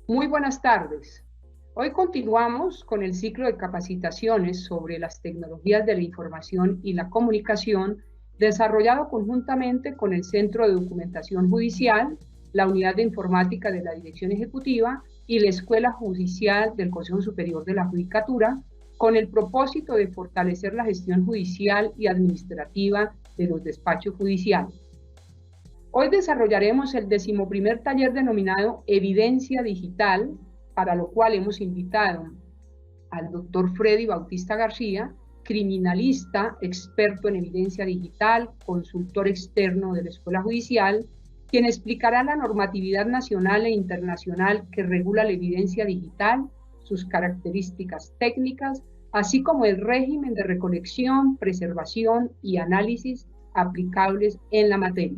Muy buenas tardes. Hoy continuamos con el ciclo de capacitaciones sobre las tecnologías de la información y la comunicación desarrollado conjuntamente con el Centro de Documentación Judicial, la Unidad de Informática de la Dirección Ejecutiva y la Escuela Judicial del Consejo Superior de la Judicatura, con el propósito de fortalecer la gestión judicial y administrativa de los despachos judiciales. Hoy desarrollaremos el 11º taller denominado Evidencia Digital, para lo cual hemos invitado al doctor Freddy Bautista García, criminalista, experto en evidencia digital, consultor externo de la Escuela Judicial, quien explicará la normatividad nacional e internacional que regula la evidencia digital, sus características técnicas, así como el régimen de recolección, preservación y análisis aplicables en la materia.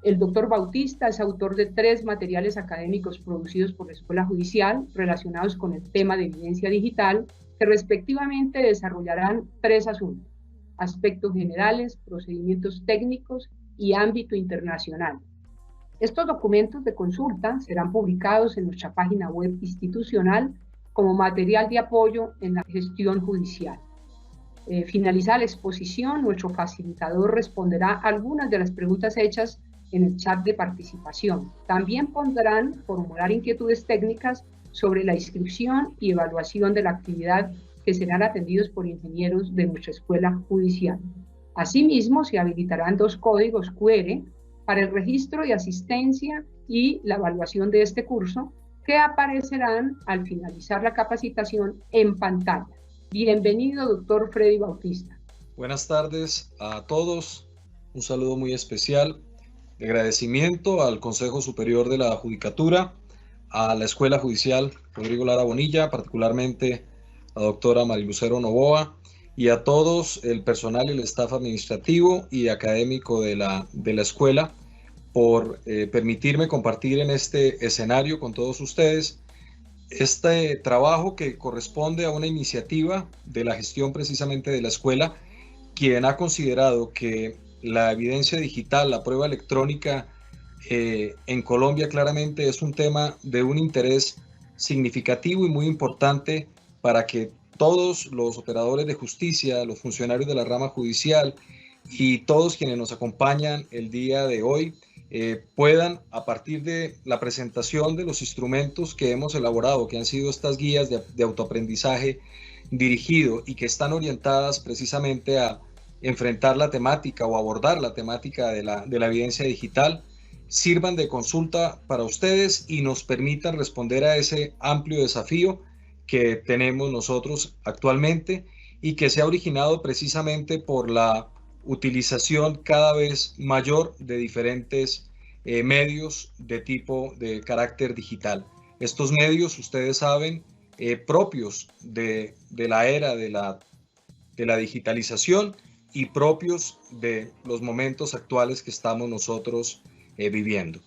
El doctor Bautista es autor de 3 materiales académicos producidos por la Escuela Judicial relacionados con el tema de evidencia digital, que respectivamente desarrollarán 3 asuntos: aspectos generales, procedimientos técnicos y ámbito internacional. Estos documentos de consulta serán publicados en nuestra página web institucional como material de apoyo en la gestión judicial. Finalizada la exposición, nuestro facilitador responderá algunas de las preguntas hechas en el chat de participación. También podrán formular inquietudes técnicas sobre la inscripción y evaluación de la actividad, que serán atendidos por ingenieros de nuestra escuela judicial. Asimismo, se habilitarán 2 códigos QR para el registro de asistencia y la evaluación de este curso, que aparecerán al finalizar la capacitación en pantalla. Bienvenido, doctor Freddy Bautista. Buenas tardes a todos. Un saludo muy especial de agradecimiento al Consejo Superior de la Judicatura, a la Escuela Judicial Rodrigo Lara Bonilla, particularmente a la doctora Marilucero Novoa, y a todos el personal y el staff administrativo y académico de la escuela por permitirme compartir en este escenario con todos ustedes este trabajo que corresponde a una iniciativa de la gestión precisamente de la escuela, quien ha considerado que la evidencia digital, la prueba electrónica en Colombia claramente es un tema de un interés significativo y muy importante para que todos los operadores de justicia, los funcionarios de la rama judicial y todos quienes nos acompañan el día de hoy puedan, a partir de la presentación de los instrumentos que hemos elaborado, que han sido estas guías de autoaprendizaje dirigido y que están orientadas precisamente a enfrentar la temática o abordar la temática de la evidencia digital, sirvan de consulta para ustedes y nos permitan responder a ese amplio desafío que tenemos nosotros actualmente y que se ha originado precisamente por la utilización cada vez mayor de diferentes medios de tipo de carácter digital. Estos medios, ustedes saben, propios de la era de la digitalización y propios de los momentos actuales que estamos nosotros viviendo.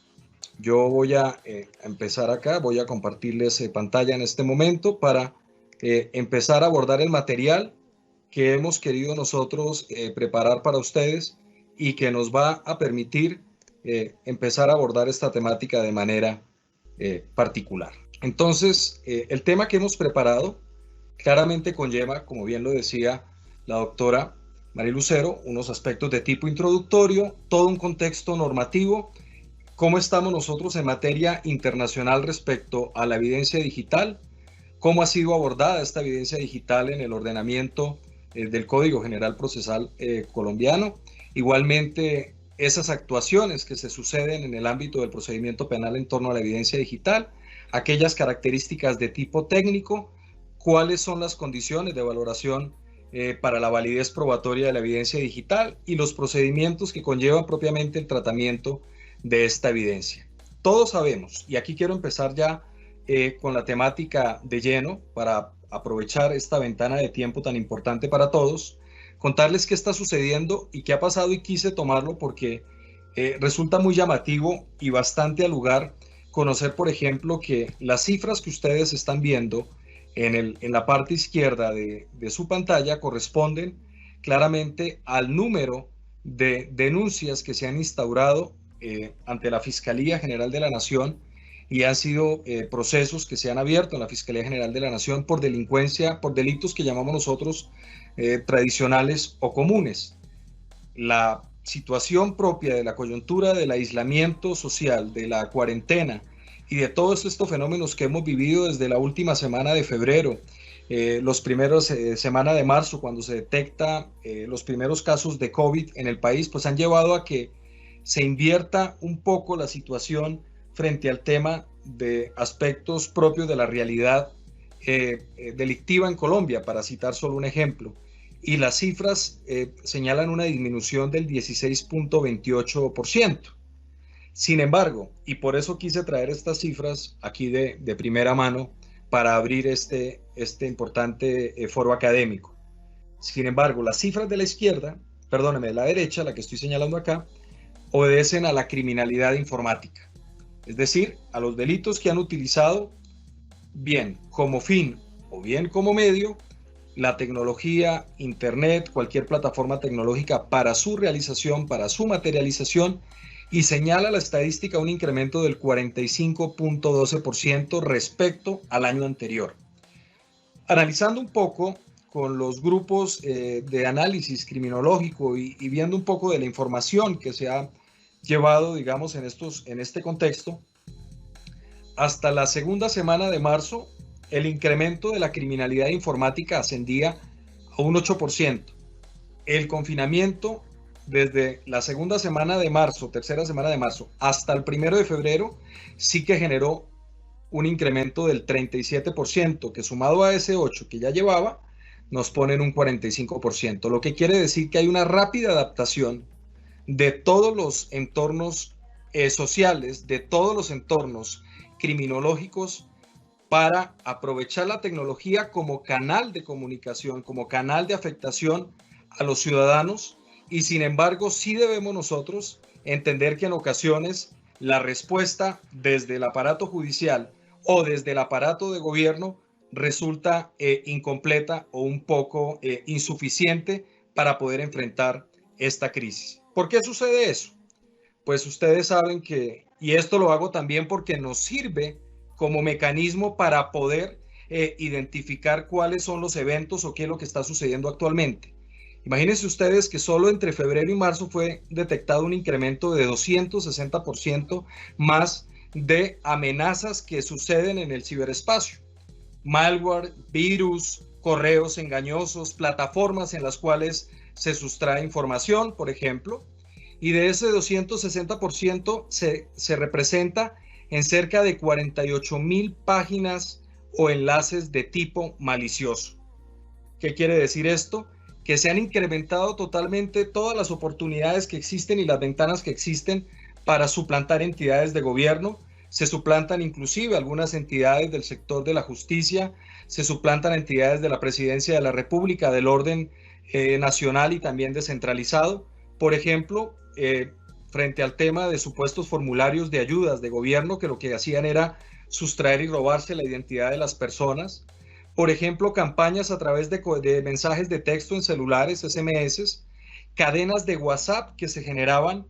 Yo voy a empezar acá, voy a compartirles pantalla en este momento para empezar a abordar el material que hemos querido nosotros preparar para ustedes y que nos va a permitir empezar a abordar esta temática de manera particular. Entonces, el tema que hemos preparado claramente conlleva, como bien lo decía la doctora Marilucero, unos aspectos de tipo introductorio, todo un contexto normativo, cómo estamos nosotros en materia internacional respecto a la evidencia digital, cómo ha sido abordada esta evidencia digital en el ordenamiento del Código General Procesal colombiano, igualmente esas actuaciones que se suceden en el ámbito del procedimiento penal en torno a la evidencia digital, aquellas características de tipo técnico, cuáles son las condiciones de valoración para la validez probatoria de la evidencia digital y los procedimientos que conllevan propiamente el tratamiento de esta evidencia. Todos sabemos, y aquí quiero empezar ya con la temática de lleno para aprovechar esta ventana de tiempo tan importante para todos, contarles qué está sucediendo y qué ha pasado, y quise tomarlo porque resulta muy llamativo y bastante al lugar conocer, por ejemplo, que las cifras que ustedes están viendo en la parte izquierda de su pantalla corresponden claramente al número de denuncias que se han instaurado ante la Fiscalía General de la Nación y han sido procesos que se han abierto en la Fiscalía General de la Nación por delincuencia, por delitos que llamamos nosotros tradicionales o comunes. La situación propia de la coyuntura del aislamiento social, de la cuarentena y de todos estos fenómenos que hemos vivido desde la última semana de febrero, los primeros semana de marzo, cuando se detecta los primeros casos de COVID en el país, pues han llevado a que se invierta un poco la situación frente al tema de aspectos propios de la realidad delictiva en Colombia, para citar solo un ejemplo. Y las cifras señalan una disminución del 16.28%. Sin embargo, y por eso quise traer estas cifras aquí de primera mano para abrir este importante foro académico. Sin embargo, las cifras de la izquierda, perdóneme, de la derecha, la que estoy señalando acá, obedecen a la criminalidad informática. Es decir, a los delitos que han utilizado bien como fin o bien como medio la tecnología, internet, cualquier plataforma tecnológica para su realización, para su materialización, y señala la estadística un incremento del 45.12% respecto al año anterior. Analizando un poco con los grupos de análisis criminológico y viendo un poco de la información que se ha llevado, digamos, en este contexto, hasta la segunda semana de marzo, el incremento de la criminalidad informática ascendía a un 8%. El confinamiento desde la segunda semana de marzo, tercera semana de marzo, hasta el 1 de febrero, sí que generó un incremento del 37%, que sumado a ese 8% que ya llevaba, nos ponen un 45%, lo que quiere decir que hay una rápida adaptación de todos los entornos sociales, de todos los entornos criminológicos, para aprovechar la tecnología como canal de comunicación, como canal de afectación a los ciudadanos. Y sin embargo, sí debemos nosotros entender que en ocasiones la respuesta desde el aparato judicial o desde el aparato de gobierno resulta incompleta o un poco insuficiente para poder enfrentar esta crisis. ¿Por qué sucede eso? Pues ustedes saben que, y esto lo hago también porque nos sirve como mecanismo para poder identificar cuáles son los eventos o qué es lo que está sucediendo actualmente. Imagínense ustedes que solo entre febrero y marzo fue detectado un incremento de 260% más de amenazas que suceden en el ciberespacio. Malware, virus, correos engañosos, plataformas en las cuales se sustrae información, por ejemplo, y de ese 260% se representa en cerca de 48,000 páginas o enlaces de tipo malicioso. ¿Qué quiere decir esto? Que se han incrementado totalmente todas las oportunidades que existen y las ventanas que existen para suplantar entidades de gobierno. Se suplantan inclusive algunas entidades del sector de la justicia, se suplantan entidades de la Presidencia de la República, del orden nacional y también descentralizado. Por ejemplo, frente al tema de supuestos formularios de ayudas de gobierno que lo que hacían era sustraer y robarse la identidad de las personas. Por ejemplo, campañas a través de mensajes de texto en celulares, SMS, cadenas de WhatsApp que se generaban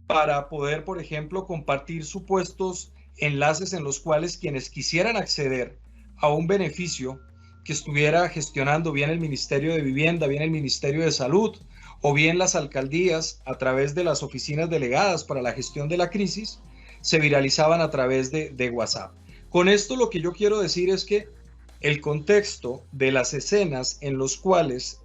para poder, por ejemplo, compartir supuestos enlaces en los cuales quienes quisieran acceder a un beneficio que estuviera gestionando bien el Ministerio de Vivienda, bien el Ministerio de Salud, o bien las alcaldías a través de las oficinas delegadas para la gestión de la crisis, se viralizaban a través de WhatsApp. Con esto lo que yo quiero decir es que el contexto de las escenas en las cuales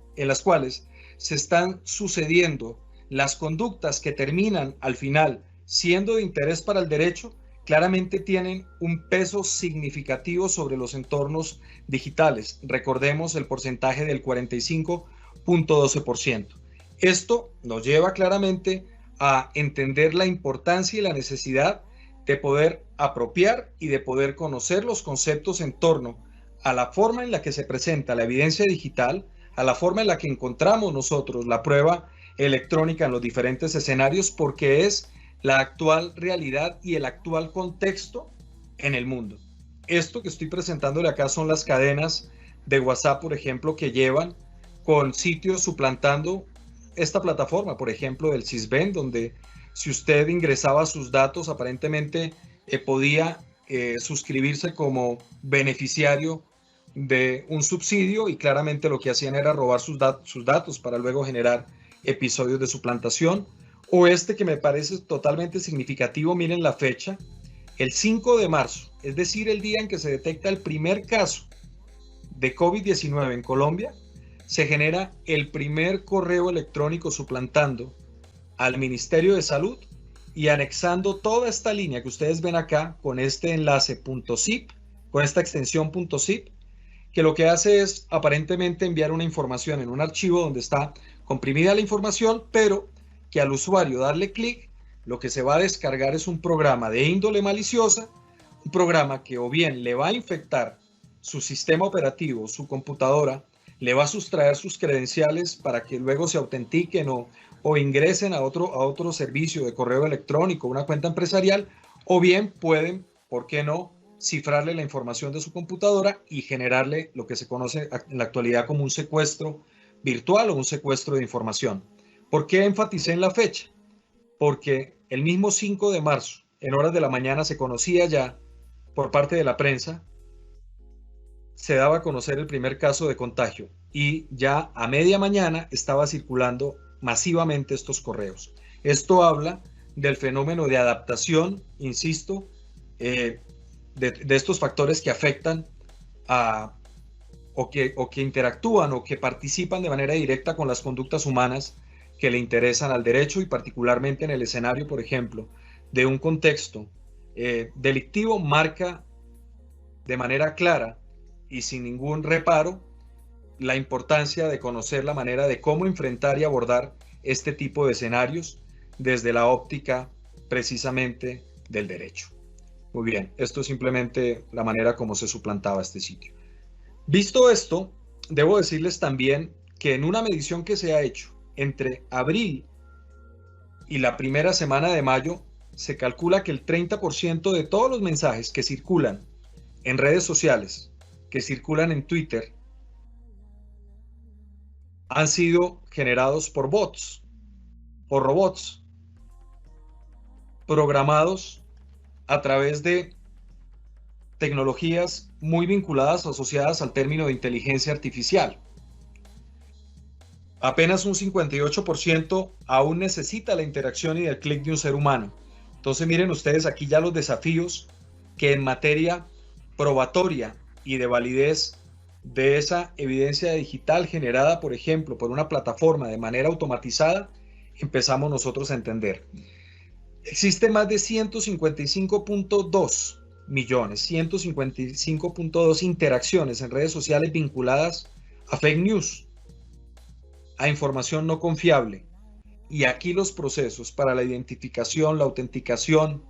se están sucediendo las conductas que terminan al final siendo de interés para el derecho, claramente tienen un peso significativo sobre los entornos digitales. Recordemos el porcentaje del 45.12%. Esto nos lleva claramente a entender la importancia y la necesidad de poder apropiar y de poder conocer los conceptos en torno a la forma en la que se presenta la evidencia digital, a la forma en la que encontramos nosotros la prueba electrónica en los diferentes escenarios, porque es la actual realidad y el actual contexto en el mundo. Esto que estoy presentándole acá son las cadenas de WhatsApp, por ejemplo, que llevan con sitios suplantando esta plataforma, por ejemplo, del Sisbén, donde si usted ingresaba sus datos, aparentemente podía suscribirse como beneficiario de un subsidio, y claramente lo que hacían era robar sus datos para luego generar episodios de suplantación. O este que me parece totalmente significativo, miren la fecha, el 5 de marzo, es decir, el día en que se detecta el primer caso de COVID-19 en Colombia, se genera el primer correo electrónico suplantando al Ministerio de Salud y anexando toda esta línea que ustedes ven acá con este enlace .zip, con esta extensión .zip, que lo que hace es aparentemente enviar una información en un archivo donde está comprimida la información, pero que al usuario darle clic, lo que se va a descargar es un programa de índole maliciosa, un programa que o bien le va a infectar su sistema operativo, su computadora, le va a sustraer sus credenciales para que luego se autentiquen o ingresen a otro servicio de correo electrónico, una cuenta empresarial, o bien pueden, ¿por qué no?, cifrarle la información de su computadora y generarle lo que se conoce en la actualidad como un secuestro virtual o un secuestro de información. ¿Por qué enfaticé en la fecha? Porque el mismo 5 de marzo, en horas de la mañana, se conocía ya por parte de la prensa, se daba a conocer el primer caso de contagio y ya a media mañana estaba circulando masivamente estos correos. Esto habla del fenómeno de adaptación, insisto, de estos factores que afectan o que interactúan o que participan de manera directa con las conductas humanas que le interesan al derecho, y particularmente en el escenario, por ejemplo, de un contexto delictivo, marca de manera clara y sin ningún reparo la importancia de conocer la manera de cómo enfrentar y abordar este tipo de escenarios desde la óptica precisamente del derecho. Muy bien, esto es simplemente la manera como se suplantaba este sitio. Visto esto, debo decirles también que en una medición que se ha hecho entre abril y la primera semana de mayo, se calcula que el 30% de todos los mensajes que circulan en redes sociales, que circulan en Twitter, han sido generados por bots, por robots, programados a través de tecnologías muy vinculadas o asociadas al término de inteligencia artificial. Apenas un 58% aún necesita la interacción y el clic de un ser humano. Entonces miren ustedes aquí ya los desafíos que en materia probatoria y de validez de esa evidencia digital generada, por ejemplo, por una plataforma de manera automatizada, empezamos nosotros a entender. Existe más de 155.2 millones, 155.2 interacciones en redes sociales vinculadas a fake news, a información no confiable. Y aquí los procesos para la identificación, la autenticación,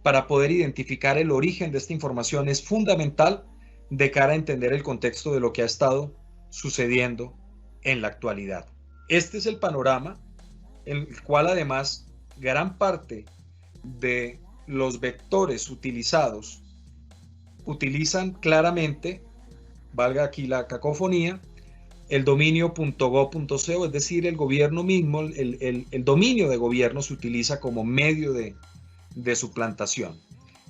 para poder identificar el origen de esta información es fundamental de cara a entender el contexto de lo que ha estado sucediendo en la actualidad. Este es el panorama en el cual además gran parte de los vectores utilizados utilizan claramente, valga aquí la cacofonía, el dominio .go.co, es decir, el gobierno mismo, el dominio de gobierno se utiliza como medio de suplantación.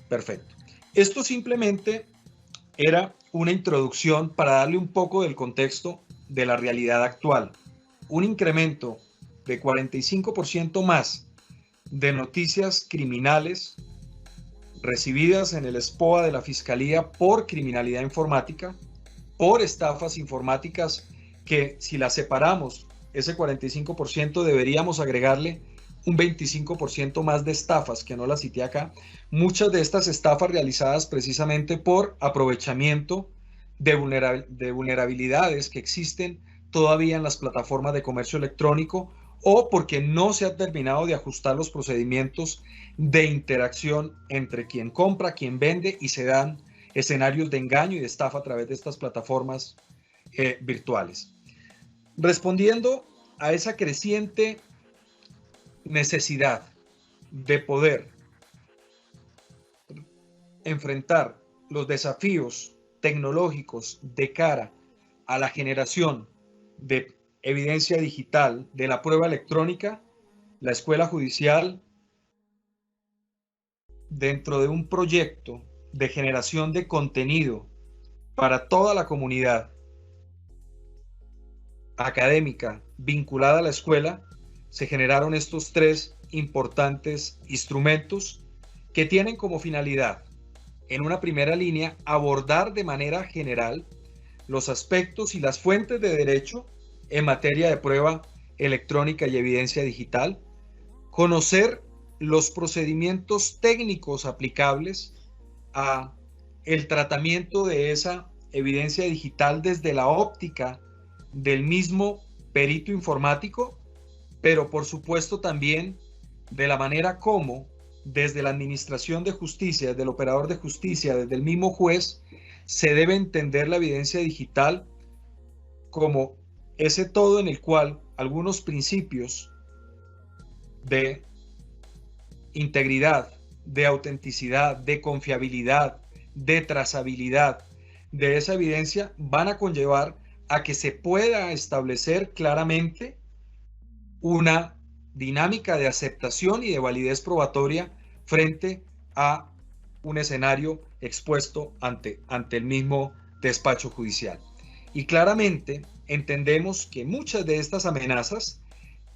Perfecto. Esto simplemente era una introducción para darle un poco del contexto de la realidad actual. Un incremento de 45% más de noticias criminales recibidas en el SPOA de la Fiscalía por criminalidad informática, por estafas informáticas, que si las separamos, ese 45% deberíamos agregarle un 25% más de estafas, que no las cité acá. Muchas de estas estafas realizadas precisamente por aprovechamiento de vulnerabilidades que existen todavía en las plataformas de comercio electrónico, o porque no se ha terminado de ajustar los procedimientos de interacción entre quien compra, quien vende, y se dan escenarios de engaño y de estafa a través de estas plataformas virtuales. Respondiendo a esa creciente necesidad de poder enfrentar los desafíos tecnológicos de cara a la generación de evidencia digital de la prueba electrónica, la Escuela Judicial, dentro de un proyecto de generación de contenido para toda la comunidad académica vinculada a la escuela, se generaron estos tres importantes instrumentos que tienen como finalidad, en una primera línea, abordar de manera general los aspectos y las fuentes de derecho en materia de prueba electrónica y evidencia digital, conocer los procedimientos técnicos aplicables a el tratamiento de esa evidencia digital desde la óptica del mismo perito informático, pero por supuesto también de la manera como desde la administración de justicia, desde el operador de justicia, desde el mismo juez, se debe entender la evidencia digital como ese todo en el cual algunos principios de integridad, de autenticidad, de confiabilidad, de trazabilidad de esa evidencia van a conllevar a que se pueda establecer claramente una dinámica de aceptación y de validez probatoria frente a un escenario expuesto ante el mismo despacho judicial. Y claramente entendemos que muchas de estas amenazas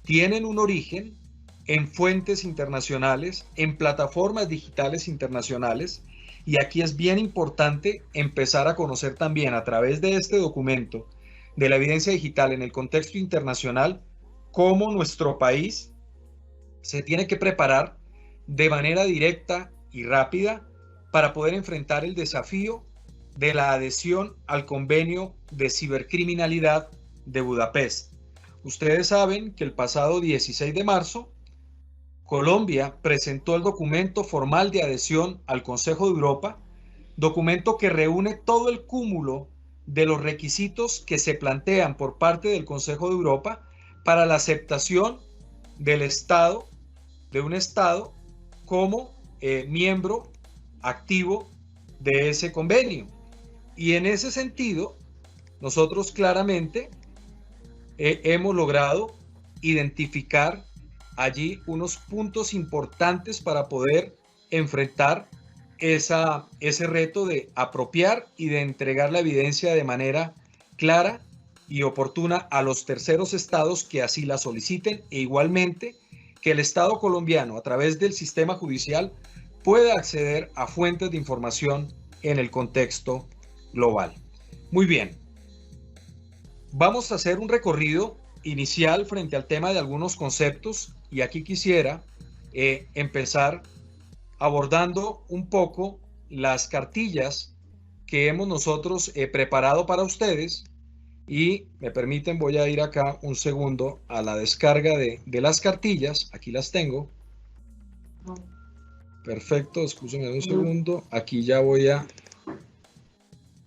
tienen un origen en fuentes internacionales, en plataformas digitales internacionales, y aquí es bien importante empezar a conocer también a través de este documento de la evidencia digital en el contexto internacional cómo nuestro país se tiene que preparar de manera directa y rápida para poder enfrentar el desafío de la adhesión al Convenio de Cibercriminalidad de Budapest. Ustedes saben que el pasado 16 de marzo, Colombia presentó el documento formal de adhesión al Consejo de Europa, documento que reúne todo el cúmulo de los requisitos que se plantean por parte del Consejo de Europa para la aceptación del Estado, de un Estado como miembro activo de ese convenio. Y en ese sentido, nosotros claramente hemos logrado identificar allí unos puntos importantes para poder enfrentar ese reto de apropiar y de entregar la evidencia de manera clara y oportuna a los terceros estados que así la soliciten, e igualmente que el Estado colombiano a través del sistema judicial pueda acceder a fuentes de información en el contexto global. Muy bien, vamos a hacer un recorrido inicial frente al tema de algunos conceptos, y aquí quisiera empezar abordando un poco las cartillas que hemos nosotros preparado para ustedes, y me permiten, voy a ir acá un segundo a la descarga de las cartillas. Aquí las tengo. Perfecto, escúchenme un segundo. Aquí ya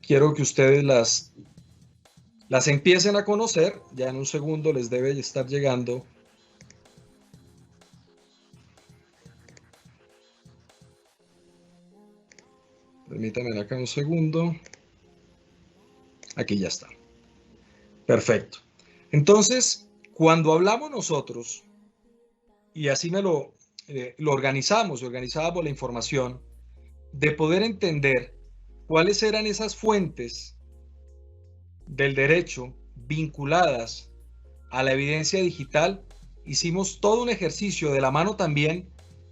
quiero que ustedes las empiecen a conocer. Ya en un segundo les debe estar llegando permítanme acá un segundo. Aquí ya está. Perfecto. Entonces, cuando hablamos nosotros, y así lo organizábamos la información, de poder entender cuáles eran esas fuentes del derecho vinculadas a la evidencia digital, hicimos todo un ejercicio de la mano también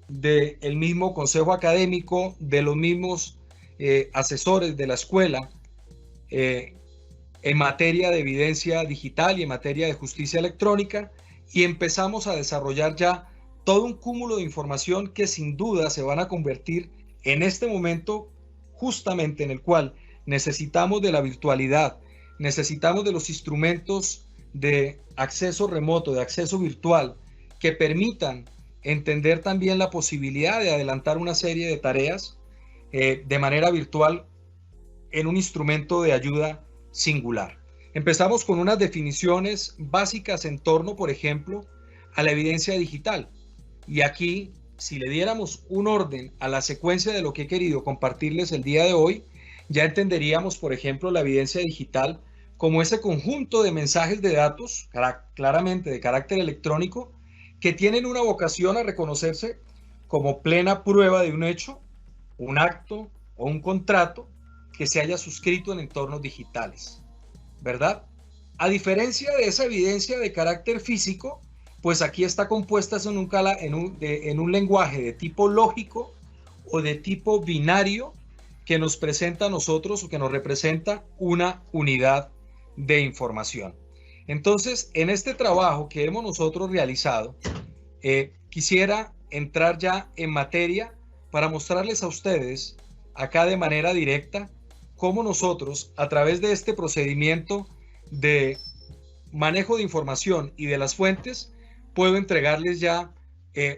del mismo consejo académico, de los mismos asesores de la escuela, en materia de evidencia digital y en materia de justicia electrónica, y empezamos a desarrollar ya todo un cúmulo de información que sin duda se van a convertir en este momento justamente en el cual necesitamos de la virtualidad, necesitamos de los instrumentos de acceso remoto, de acceso virtual, que permitan entender también la posibilidad de adelantar una serie de tareas de manera virtual en un instrumento de ayuda singular. Empezamos con unas definiciones básicas en torno, por ejemplo, a la evidencia digital. Y aquí, si le diéramos un orden a la secuencia de lo que he querido compartirles el día de hoy, ya entenderíamos, por ejemplo, la evidencia digital como ese conjunto de mensajes de datos, claramente de carácter electrónico, que tienen una vocación a reconocerse como plena prueba de un hecho, un acto, o un contrato que se haya suscrito en entornos digitales, ¿verdad? A diferencia de esa evidencia de carácter físico, pues aquí está compuesta en un lenguaje de tipo lógico o de tipo binario que nos presenta a nosotros o que nos representa una unidad de información. Entonces, en este trabajo que hemos nosotros realizado, quisiera entrar ya en materia para mostrarles a ustedes, acá de manera directa, cómo nosotros, a través de este procedimiento de manejo de información y de las fuentes, puedo entregarles ya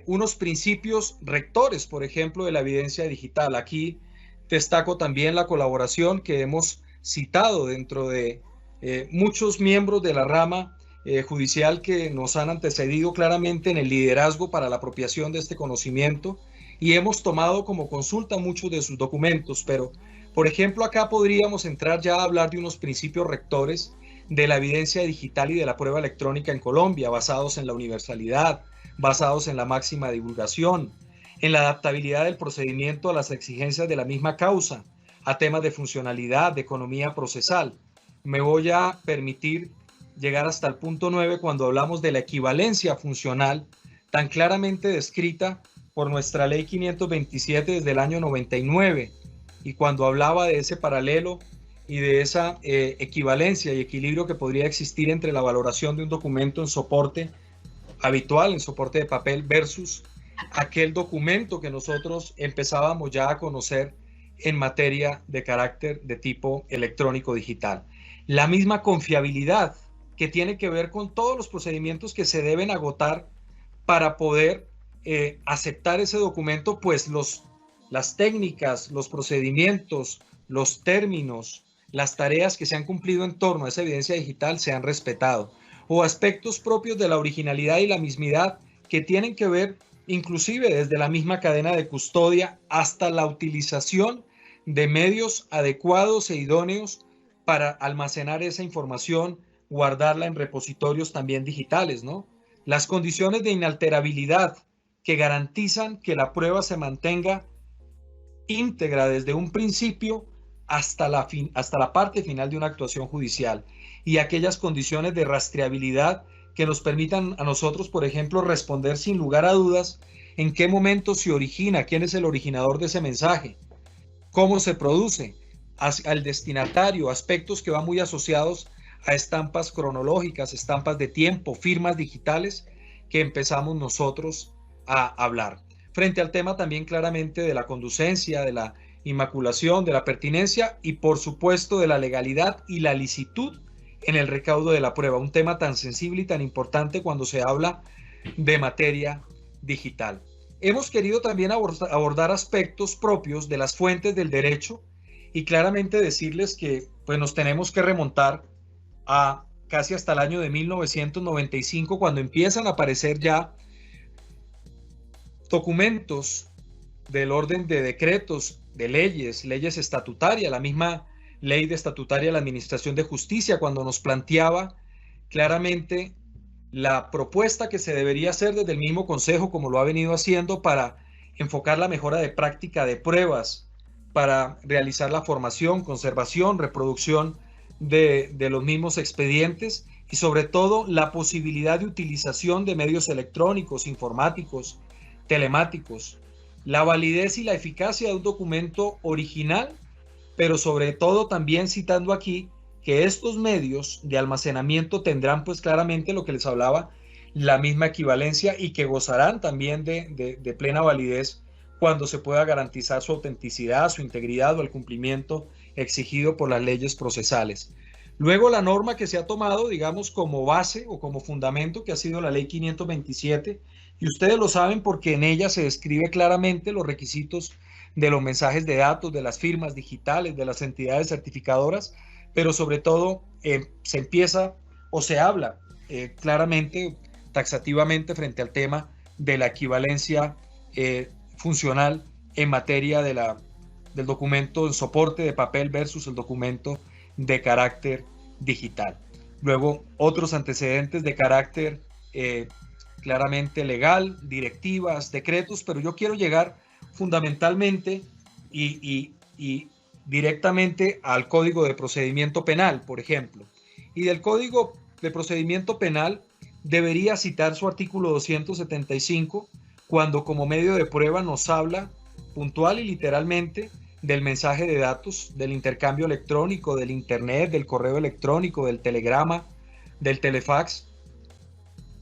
unos principios rectores, por ejemplo, de la evidencia digital. Aquí destaco también la colaboración que hemos citado dentro de muchos miembros de la rama judicial que nos han antecedido claramente en el liderazgo para la apropiación de este conocimiento, y hemos tomado como consulta muchos de sus documentos. Pero, por ejemplo, acá podríamos entrar ya a hablar de unos principios rectores de la evidencia digital y de la prueba electrónica en Colombia, basados en la universalidad, basados en la máxima divulgación, en la adaptabilidad del procedimiento a las exigencias de la misma causa, a temas de funcionalidad, de economía procesal. Me voy a permitir llegar hasta el punto 9 cuando hablamos de la equivalencia funcional, tan claramente descrita por nuestra ley 527 desde el año 99, y cuando hablaba de ese paralelo y de esa equivalencia y equilibrio que podría existir entre la valoración de un documento en soporte habitual, en soporte de papel, versus aquel documento que nosotros empezábamos ya a conocer en materia de carácter de tipo electrónico digital. La misma confiabilidad que tiene que ver con todos los procedimientos que se deben agotar para poder aceptar ese documento, pues las técnicas, los procedimientos, los términos, las tareas que se han cumplido en torno a esa evidencia digital se han respetado, o aspectos propios de la originalidad y la mismidad que tienen que ver inclusive desde la misma cadena de custodia hasta la utilización de medios adecuados e idóneos para almacenar esa información, guardarla en repositorios también digitales, ¿no? Las condiciones de inalterabilidad que garantizan que la prueba se mantenga íntegra desde un principio hasta la parte final de una actuación judicial, y aquellas condiciones de rastreabilidad que nos permitan a nosotros, por ejemplo, responder sin lugar a dudas en qué momento se origina, quién es el originador de ese mensaje, cómo se produce, al destinatario, aspectos que van muy asociados a estampas cronológicas, estampas de tiempo, firmas digitales que empezamos nosotros a hablar. Frente al tema también claramente de la conducencia, de la inmaculación, de la pertinencia y por supuesto de la legalidad y la licitud en el recaudo de la prueba, un tema tan sensible y tan importante cuando se habla de materia digital. Hemos querido también abordar aspectos propios de las fuentes del derecho y claramente decirles que pues, nos tenemos que remontar a casi hasta el año de 1995, cuando empiezan a aparecer ya documentos del orden de decretos, de leyes estatutarias, la misma ley de estatutaria de la Administración de Justicia, cuando nos planteaba claramente la propuesta que se debería hacer desde el mismo Consejo, como lo ha venido haciendo, para enfocar la mejora de práctica de pruebas, para realizar la formación, conservación, reproducción de los mismos expedientes, y sobre todo la posibilidad de utilización de medios electrónicos, informáticos, telemáticos, la validez y la eficacia de un documento original, pero sobre todo también citando aquí que estos medios de almacenamiento tendrán pues claramente lo que les hablaba, la misma equivalencia, y que gozarán también de plena validez cuando se pueda garantizar su autenticidad, su integridad o el cumplimiento exigido por las leyes procesales. Luego la norma que se ha tomado, digamos, como base o como fundamento, que ha sido la ley 527, y ustedes lo saben porque en ella se describe claramente los requisitos de los mensajes de datos, de las firmas digitales, de las entidades certificadoras, pero sobre todo se empieza o se habla claramente, taxativamente frente al tema de la equivalencia funcional en materia del documento en soporte de papel versus el documento de carácter digital. Luego, otros antecedentes de carácter claramente legal, directivas, decretos, pero yo quiero llegar fundamentalmente y y directamente al Código de Procedimiento Penal, por ejemplo. Y del Código de Procedimiento Penal debería citar su artículo 275 cuando como medio de prueba nos habla puntual y literalmente del mensaje de datos, del intercambio electrónico, del internet, del correo electrónico, del telegrama, del telefax.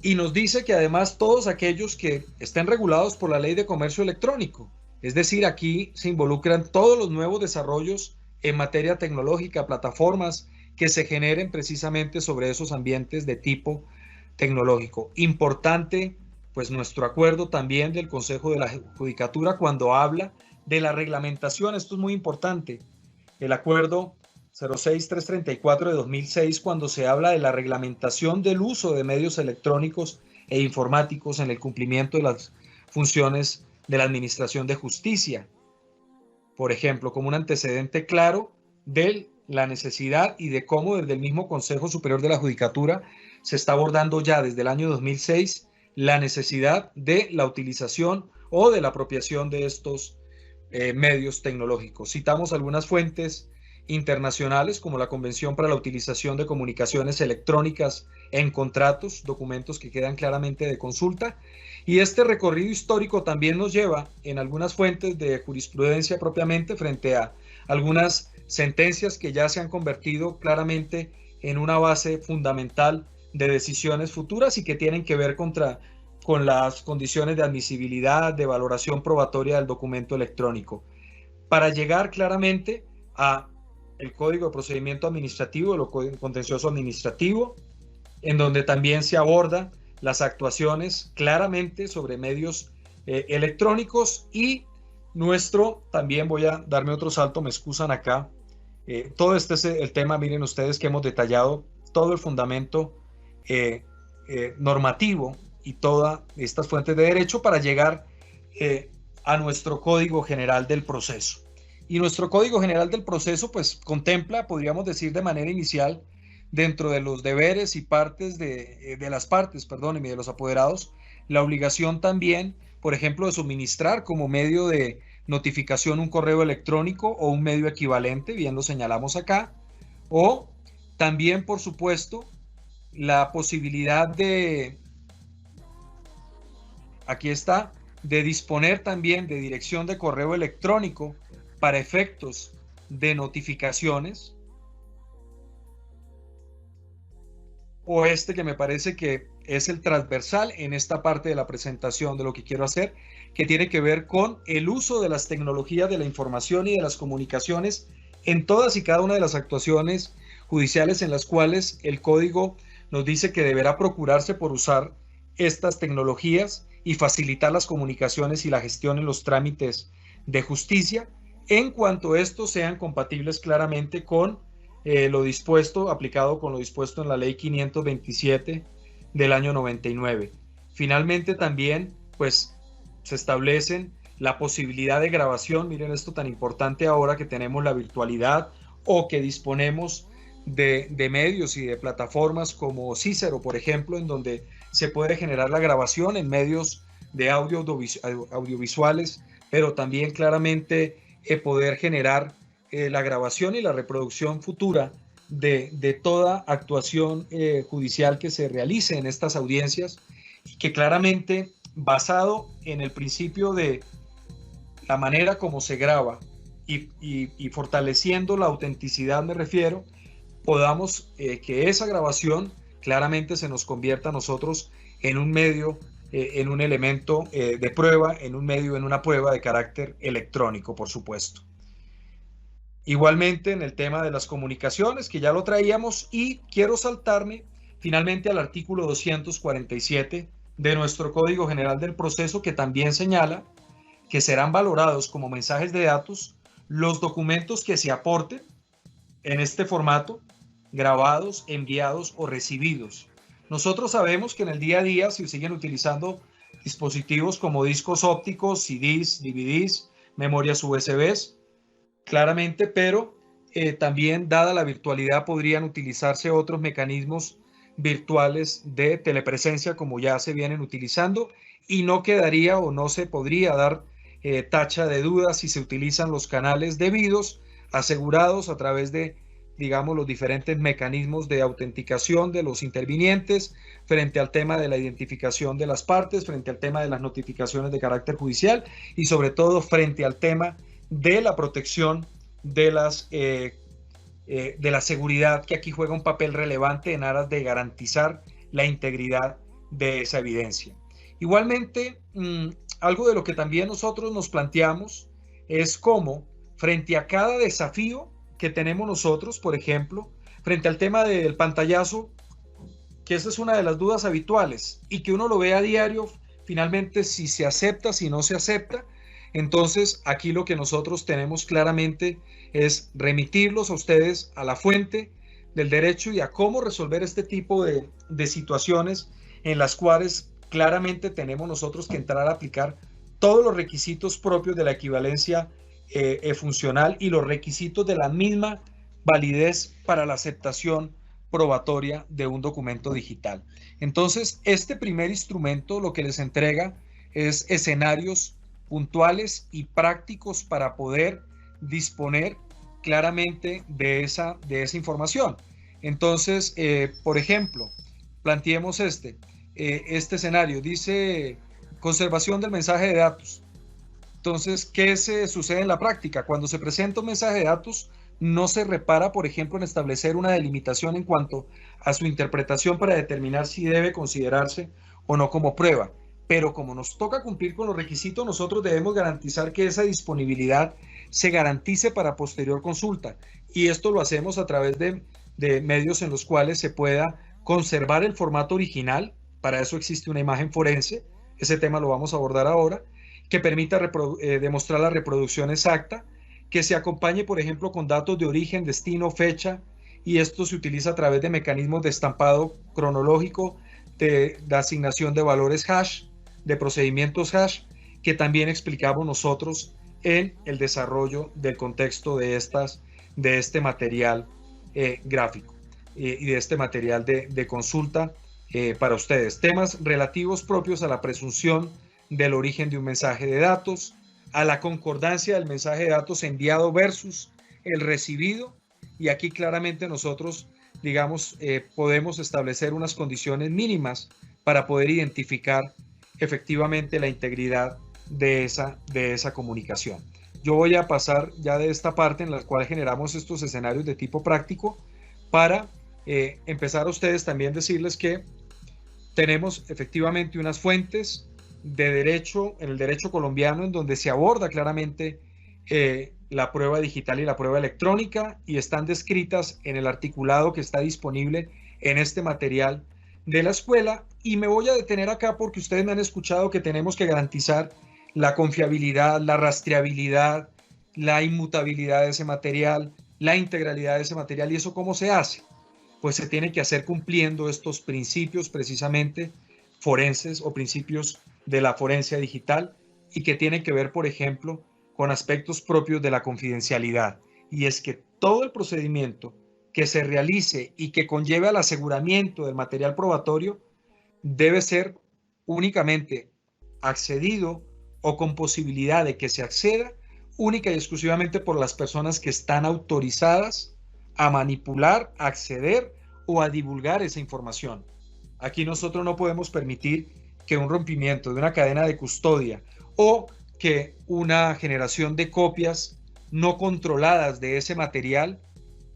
Y nos dice que además todos aquellos que estén regulados por la Ley de Comercio Electrónico, es decir, aquí se involucran todos los nuevos desarrollos en materia tecnológica, plataformas que se generen precisamente sobre esos ambientes de tipo tecnológico. Importante, pues nuestro acuerdo también del Consejo de la Judicatura cuando habla de la reglamentación, esto es muy importante, el acuerdo 06334 de 2006 cuando se habla de la reglamentación del uso de medios electrónicos e informáticos en el cumplimiento de las funciones de la Administración de Justicia. Por ejemplo, como un antecedente claro de la necesidad y de cómo desde el mismo Consejo Superior de la Judicatura se está abordando ya desde el año 2006 la necesidad de la utilización o de la apropiación de estos medios tecnológicos. Citamos algunas fuentes internacionales como la Convención para la Utilización de Comunicaciones Electrónicas en Contratos, documentos que quedan claramente de consulta, y este recorrido histórico también nos lleva en algunas fuentes de jurisprudencia propiamente frente a algunas sentencias que ya se han convertido claramente en una base fundamental de decisiones futuras y que tienen que ver con las condiciones de admisibilidad, de valoración probatoria del documento electrónico, para llegar claramente a el Código de Procedimiento Administrativo, el Código Contencioso Administrativo, en donde también se aborda las actuaciones claramente sobre medios electrónicos y también voy a darme otro salto, me excusan acá, todo este es el tema, miren ustedes que hemos detallado todo el fundamento normativo y todas estas fuentes de derecho para llegar a nuestro Código General del Proceso. Y nuestro Código General del Proceso pues contempla, podríamos decir de manera inicial, dentro de los deberes y partes de las partes, perdónenme, de los apoderados, la obligación también, por ejemplo, de suministrar como medio de notificación un correo electrónico o un medio equivalente, bien lo señalamos acá, o también, por supuesto, la posibilidad de, aquí está, de disponer también de dirección de correo electrónico para efectos de notificaciones, o este que me parece que es el transversal en esta parte de la presentación de lo que quiero hacer, que tiene que ver con el uso de las tecnologías de la información y de las comunicaciones en todas y cada una de las actuaciones judiciales en las cuales el código nos dice que deberá procurarse por usar estas tecnologías y facilitar las comunicaciones y la gestión en los trámites de justicia, en cuanto estos sean compatibles claramente con lo dispuesto, aplicado con lo dispuesto en la ley 527 del año 99. Finalmente también, pues, se establecen la posibilidad de grabación, miren esto tan importante ahora que tenemos la virtualidad o que disponemos de medios y de plataformas como Cícero, por ejemplo, en donde se puede generar la grabación en medios de audiovisuales, pero también claramente poder generar la grabación y la reproducción futura de toda actuación judicial que se realice en estas audiencias, que claramente basado en el principio de la manera como se graba y fortaleciendo la autenticidad, me refiero, podamos que esa grabación claramente se nos convierta a nosotros en un medio, en un elemento de prueba, en un medio, en una prueba de carácter electrónico, por supuesto. Igualmente en el tema de las comunicaciones, que ya lo traíamos, y quiero saltarme finalmente al artículo 247 de nuestro Código General del Proceso, que también señala que serán valorados como mensajes de datos los documentos que se aporten en este formato, grabados, enviados o recibidos. Nosotros sabemos que en el día a día se siguen utilizando dispositivos como discos ópticos, CDs, DVDs, memorias USBs, claramente, pero también dada la virtualidad podrían utilizarse otros mecanismos virtuales de telepresencia como ya se vienen utilizando y no quedaría o no se podría dar tacha de dudas si se utilizan los canales debidos, asegurados a través de, digamos, los diferentes mecanismos de autenticación de los intervinientes, frente al tema de la identificación de las partes, frente al tema de las notificaciones de carácter judicial y sobre todo frente al tema de la protección de la seguridad, que aquí juega un papel relevante en aras de garantizar la integridad de esa evidencia. Igualmente, algo de lo que también nosotros nos planteamos es cómo, frente a cada desafío que tenemos nosotros, por ejemplo, frente al tema del pantallazo, que esa es una de las dudas habituales y que uno lo ve a diario, finalmente si se acepta, si no se acepta. Entonces aquí lo que nosotros tenemos claramente es remitirlos a ustedes a la fuente del derecho y a cómo resolver este tipo de situaciones en las cuales claramente tenemos nosotros que entrar a aplicar todos los requisitos propios de la equivalencia funcional y los requisitos de la misma validez para la aceptación probatoria de un documento digital. Entonces, este primer instrumento lo que les entrega es escenarios puntuales y prácticos para poder disponer claramente de esa información. Entonces, por ejemplo, planteemos este escenario. Dice conservación del mensaje de datos. Entonces, ¿qué se sucede en la práctica? Cuando se presenta un mensaje de datos, no se repara, por ejemplo, en establecer una delimitación en cuanto a su interpretación para determinar si debe considerarse o no como prueba. Pero como nos toca cumplir con los requisitos, nosotros debemos garantizar que esa disponibilidad se garantice para posterior consulta. Y esto lo hacemos a través de medios en los cuales se pueda conservar el formato original. Para eso existe una imagen forense. Ese tema lo vamos a abordar ahora, que permita demostrar la reproducción exacta, que se acompañe, por ejemplo, con datos de origen, destino, fecha, y esto se utiliza a través de mecanismos de estampado cronológico, de asignación de valores hash, de procedimientos hash, que también explicamos nosotros en el desarrollo del contexto de este material gráfico y de este material de consulta para ustedes. Temas relativos propios a la presunción del origen de un mensaje de datos, a la concordancia del mensaje de datos enviado versus el recibido, y aquí claramente nosotros, digamos, podemos establecer unas condiciones mínimas para poder identificar efectivamente la integridad de esa comunicación. Yo voy a pasar ya de esta parte en la cual generamos estos escenarios de tipo práctico para empezar a ustedes también decirles que tenemos efectivamente unas fuentes de derecho, en el derecho colombiano, en donde se aborda claramente la prueba digital y la prueba electrónica, y están descritas en el articulado que está disponible en este material de la escuela. Y me voy a detener acá porque ustedes me han escuchado que tenemos que garantizar la confiabilidad, la rastreabilidad, la inmutabilidad de ese material, la integralidad de ese material. ¿Y eso cómo se hace? Pues se tiene que hacer cumpliendo estos principios precisamente forenses o principios de la forencia digital, y que tiene que ver, por ejemplo, con aspectos propios de la confidencialidad. Y es que todo el procedimiento que se realice y que conlleve al aseguramiento del material probatorio debe ser únicamente accedido o con posibilidad de que se acceda única y exclusivamente por las personas que están autorizadas a manipular, a acceder o a divulgar esa información. Aquí nosotros no podemos permitir que un rompimiento de una cadena de custodia o que una generación de copias no controladas de ese material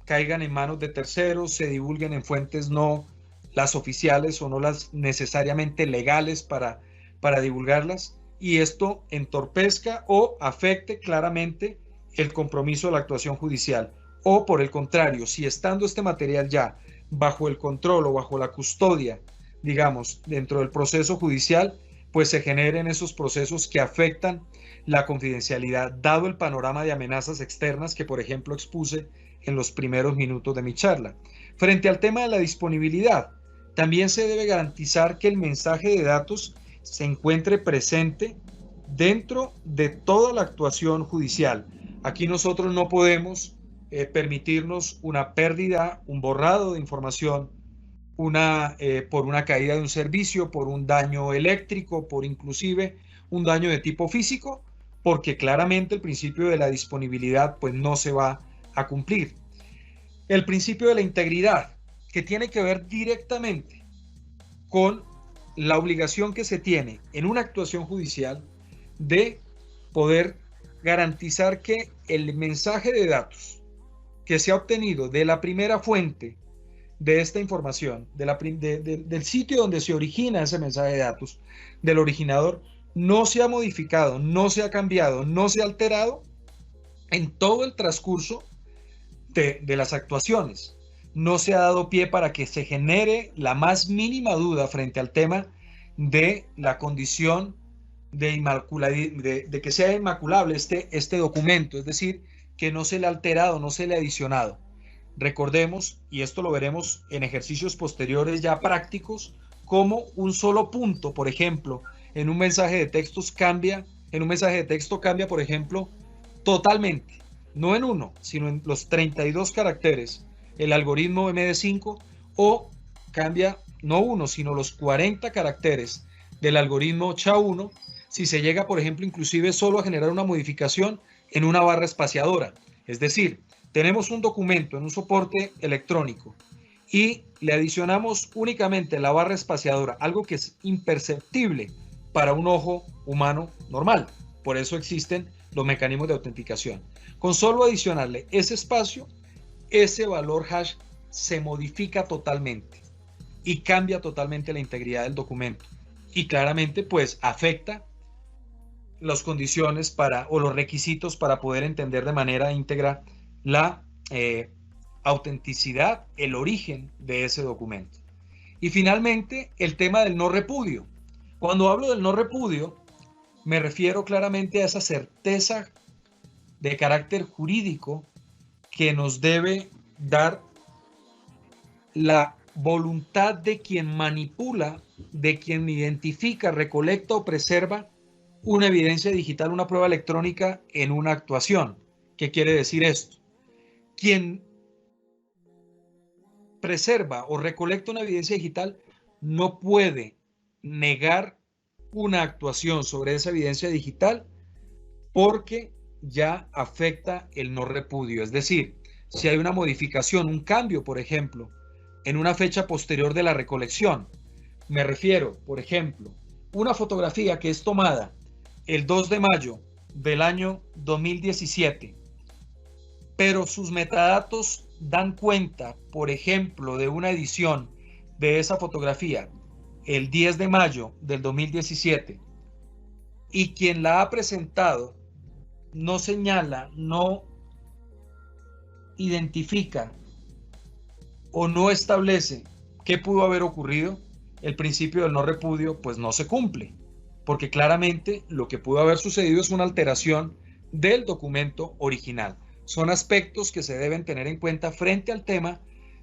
caigan en manos de terceros, se divulguen en fuentes no las oficiales o no las necesariamente legales para divulgarlas, y esto entorpezca o afecte claramente el compromiso de la actuación judicial. O por el contrario, si estando este material ya bajo el control o bajo la custodia, digamos, dentro del proceso judicial, pues se generen esos procesos que afectan la confidencialidad, dado el panorama de amenazas externas que, por ejemplo, expuse en los primeros minutos de mi charla. Frente al tema de la disponibilidad, también se debe garantizar que el mensaje de datos se encuentre presente dentro de toda la actuación judicial. Aquí nosotros no podemos permitirnos una pérdida, un borrado de información, por una caída de un servicio, por un daño eléctrico, por inclusive un daño de tipo físico, porque claramente el principio de la disponibilidad pues no se va a cumplir. El principio de la integridad, que tiene que ver directamente con la obligación que se tiene en una actuación judicial de poder garantizar que el mensaje de datos que se ha obtenido de la primera fuente de esta información, del sitio donde se origina ese mensaje de datos, del originador, no se ha modificado, no se ha cambiado, no se ha alterado en todo el transcurso de las actuaciones. No se ha dado pie para que se genere la más mínima duda frente al tema de la condición de que sea inmaculable este documento, es decir, que no se le ha alterado, no se le ha adicionado. Recordemos, y esto lo veremos en ejercicios posteriores ya prácticos, cómo un solo punto, por ejemplo, en un mensaje de texto cambia, por ejemplo, totalmente, no en uno, sino en los 32 caracteres, el algoritmo MD5, o cambia no uno, sino los 40 caracteres del algoritmo SHA-1, si se llega, por ejemplo, inclusive solo a generar una modificación en una barra espaciadora. Es decir, tenemos un documento en un soporte electrónico y le adicionamos únicamente la barra espaciadora, algo que es imperceptible para un ojo humano normal. Por eso existen los mecanismos de autenticación. Con solo adicionarle ese espacio, ese valor hash se modifica totalmente y cambia totalmente la integridad del documento. Y claramente, pues, afecta las condiciones o los requisitos para poder entender de manera íntegra la autenticidad, el origen de ese documento. Y finalmente, el tema del no repudio. Cuando hablo del no repudio, me refiero claramente a esa certeza de carácter jurídico que nos debe dar la voluntad de quien manipula, de quien identifica, recolecta o preserva una evidencia digital, una prueba electrónica en una actuación. ¿Qué quiere decir esto? Quien preserva o recolecta una evidencia digital no puede negar una actuación sobre esa evidencia digital porque ya afecta el no repudio. Es decir, si hay una modificación, un cambio, por ejemplo, en una fecha posterior de la recolección, me refiero, por ejemplo, una fotografía que es tomada el 2 de mayo del año 2017, pero sus metadatos dan cuenta, por ejemplo, de una edición de esa fotografía el 10 de mayo del 2017, y quien la ha presentado no señala, no identifica o no establece qué pudo haber ocurrido, el principio del no repudio pues no se cumple, porque claramente lo que pudo haber sucedido es una alteración del documento original. Son aspectos que se deben tener en cuenta frente al tema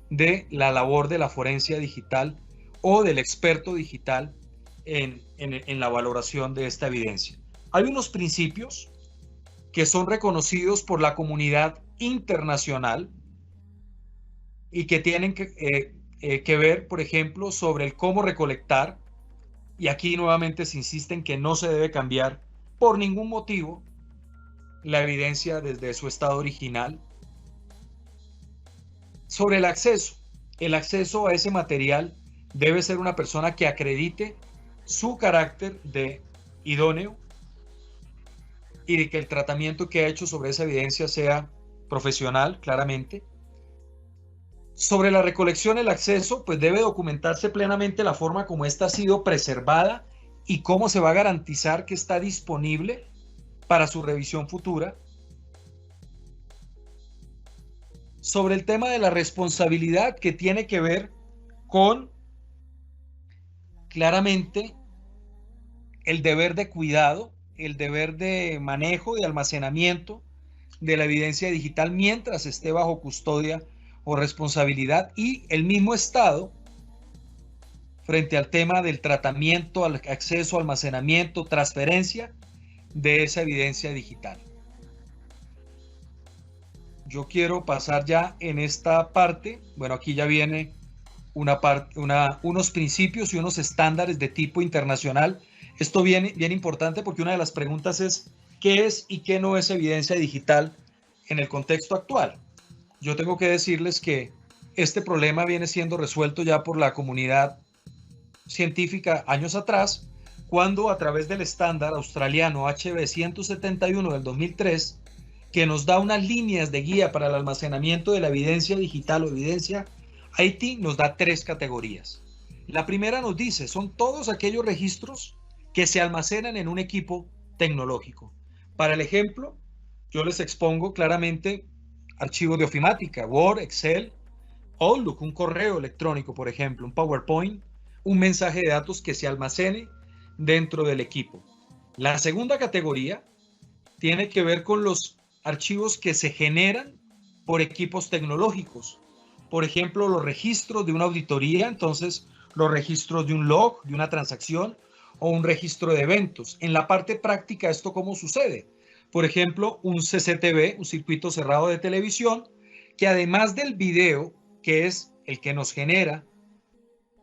de la labor de la forencia digital o del experto digital en la valoración de esta evidencia. Hay unos principios que son reconocidos por la comunidad internacional y que tienen que ver, por ejemplo, sobre el cómo recolectar, y aquí nuevamente se insiste en que no se debe cambiar por ningún motivo la evidencia desde su estado original. Sobre el acceso a ese material debe ser una persona que acredite su carácter de idóneo y de que el tratamiento que ha hecho sobre esa evidencia sea profesional, claramente. Sobre la recolección, el acceso, pues debe documentarse plenamente la forma como ésta ha sido preservada y cómo se va a garantizar que está disponible para su revisión futura. Sobre el tema de la responsabilidad, que tiene que ver con claramente el deber de cuidado, el deber de manejo, de almacenamiento de la evidencia digital mientras esté bajo custodia o responsabilidad, y el mismo Estado frente al tema del tratamiento, al acceso, almacenamiento, transferencia de esa evidencia digital. Yo quiero pasar ya en esta parte, bueno, aquí ya viene unos principios y unos estándares de tipo internacional. Esto viene bien importante porque una de las preguntas es qué es y qué no es evidencia digital en el contexto actual. Yo tengo que decirles que este problema viene siendo resuelto ya por la comunidad científica años atrás, cuando a través del estándar australiano HB 171 del 2003, que nos da unas líneas de guía para el almacenamiento de la evidencia digital o evidencia IT, nos da 3 categorías. La primera nos dice, son todos aquellos registros que se almacenan en un equipo tecnológico. Para el ejemplo, yo les expongo claramente archivos de ofimática, Word, Excel, Outlook, un correo electrónico, por ejemplo, un PowerPoint, un mensaje de datos que se almacene dentro del equipo. La segunda categoría tiene que ver con los archivos que se generan por equipos tecnológicos. Por ejemplo, los registros de una auditoría, entonces los registros de un log, de una transacción o un registro de eventos. En la parte práctica, ¿esto cómo sucede? Por ejemplo, un CCTV, un circuito cerrado de televisión, que además del video, que es el que nos genera,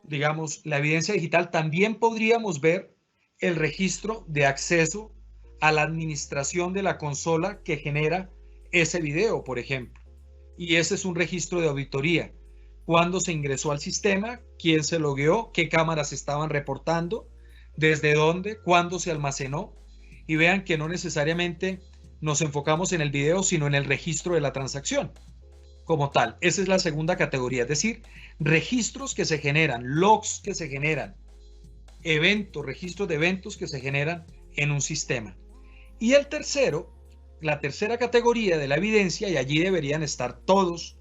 digamos, la evidencia digital, también podríamos ver el registro de acceso a la administración de la consola que genera ese video, por ejemplo. Y ese es un registro de auditoría. Cuándo se ingresó al sistema, quién se logueó, qué cámaras estaban reportando, desde dónde, cuándo se almacenó. Y vean que no necesariamente nos enfocamos en el video, sino en el registro de la transacción como tal. Esa es la segunda categoría, es decir, registros que se generan, logs que se generan, eventos, registros de eventos que se generan en un sistema. Y el tercero, la tercera categoría de la evidencia, y allí deberían estar todos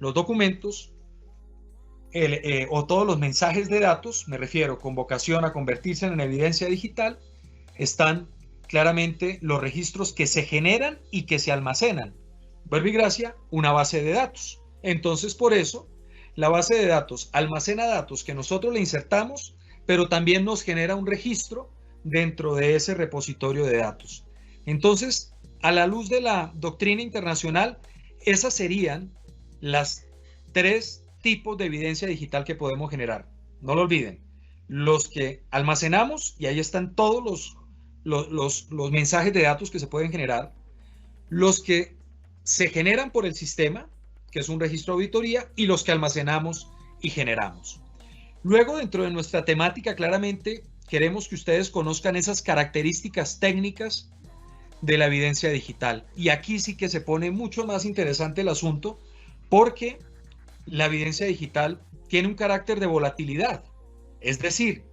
los documentos o todos los mensajes de datos, me refiero con vocación a convertirse en evidencia digital, están claramente los registros que se generan y que se almacenan. Verbo y gracia, una base de datos. Entonces, por eso, la base de datos almacena datos que nosotros le insertamos, pero también nos genera un registro dentro de ese repositorio de datos. Entonces, a la luz de la doctrina internacional, esas serían las 3 tipos de evidencia digital que podemos generar. No lo olviden. Los que almacenamos, y ahí están todos los mensajes de datos que se pueden generar. Los que se generan por el sistema, que es un registro de auditoría, y los que almacenamos y generamos. Luego, dentro de nuestra temática, claramente queremos que ustedes conozcan esas características técnicas de la evidencia digital. Y aquí sí que se pone mucho más interesante el asunto, porque la evidencia digital tiene un carácter de volatilidad. Es decir,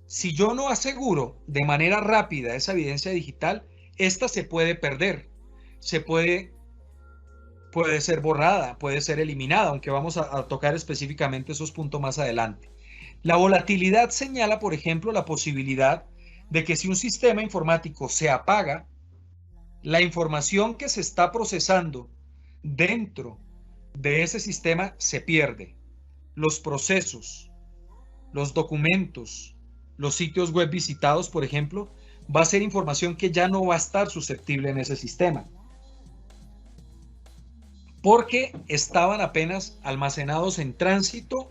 si yo no aseguro de manera rápida esa evidencia digital, esta se puede perder, puede ser borrada, puede ser eliminada, aunque vamos a tocar específicamente esos puntos más adelante. La volatilidad señala, por ejemplo, la posibilidad de que si un sistema informático se apaga, la información que se está procesando dentro de ese sistema se pierde. Los procesos, los documentos, los sitios web visitados, por ejemplo, va a ser información que ya no va a estar susceptible en ese sistema, porque estaban apenas almacenados en tránsito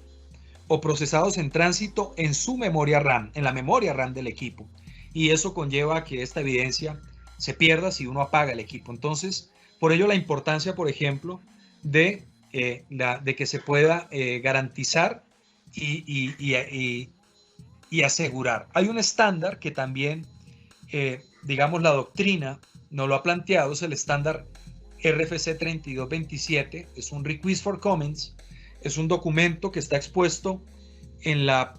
o procesados en tránsito en su memoria RAM, en la memoria RAM del equipo. Y eso conlleva a que esta evidencia se pierda si uno apaga el equipo. Entonces, por ello la importancia, por ejemplo, de que se pueda garantizar y asegurar. Hay un estándar que también, digamos, la doctrina nos lo ha planteado, es el estándar RFC 3227, es un Request for Comments, es un documento que está expuesto en la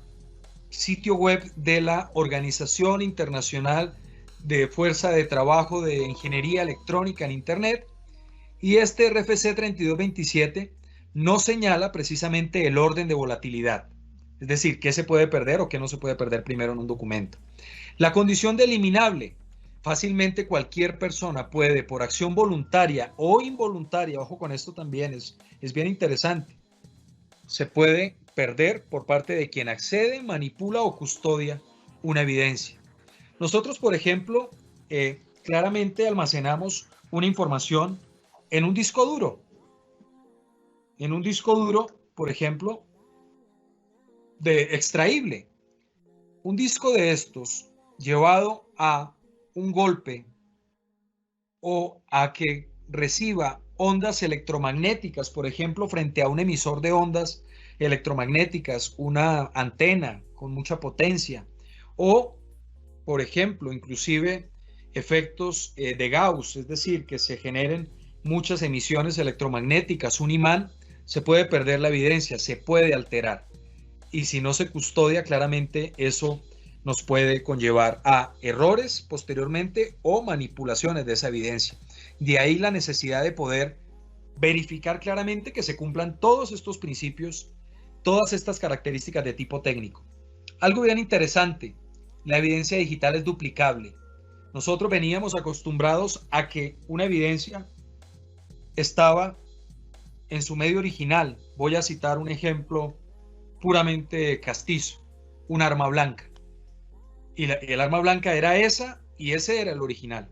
sitio web de la Organización Internacional de Fuerza de Trabajo de Ingeniería Electrónica en Internet, y este RFC 3227 no señala precisamente el orden de volatilidad, es decir, qué se puede perder o qué no se puede perder primero en un documento. La condición de eliminable, fácilmente cualquier persona puede, por acción voluntaria o involuntaria, ojo con esto también, es bien interesante, se puede perder por parte de quien accede, manipula o custodia una evidencia. Nosotros, por ejemplo, claramente almacenamos una información en un disco duro. En un disco duro, por ejemplo, de extraíble. Un disco de estos llevado a un golpe o a que reciba ondas electromagnéticas, por ejemplo, frente a un emisor de ondas electromagnéticas, una antena con mucha potencia, o, por ejemplo, inclusive efectos de Gauss, es decir, que se generen muchas emisiones electromagnéticas, un imán, se puede perder la evidencia, se puede alterar. Y si no se custodia, claramente eso nos puede conllevar a errores posteriormente o manipulaciones de esa evidencia. De ahí la necesidad de poder verificar claramente que se cumplan todos estos principios, todas estas características de tipo técnico. Algo bien interesante, la evidencia digital es duplicable. Nosotros veníamos acostumbrados a que una evidencia estaba en su medio original. Voy a citar un ejemplo puramente castizo, un arma blanca. Y el arma blanca era esa y ese era el original.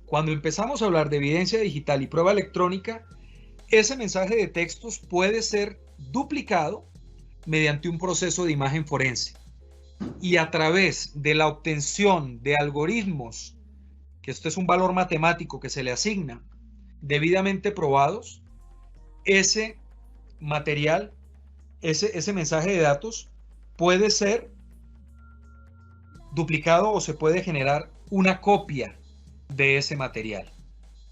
Cuando empezamos a hablar de evidencia digital y prueba electrónica, ese mensaje de textos puede ser duplicado mediante un proceso de imagen forense. Y a través de la obtención de algoritmos, que esto es un valor matemático que se le asigna, debidamente probados, ese material, ese mensaje de datos puede ser duplicado o se puede generar una copia de ese material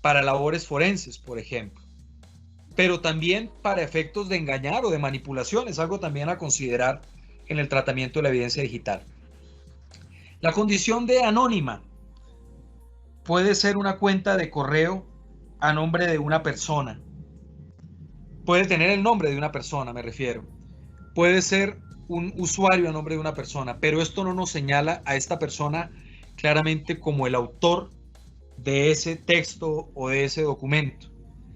para labores forenses, por ejemplo, pero también para efectos de engañar o de manipulación. Es algo también a considerar en el tratamiento de la evidencia digital. La condición de anónima puede ser una cuenta de correo a nombre de una persona. Puede tener el nombre de una persona, me refiero. Puede ser un usuario a nombre de una persona, pero esto no nos señala a esta persona claramente como el autor de ese texto o de ese documento.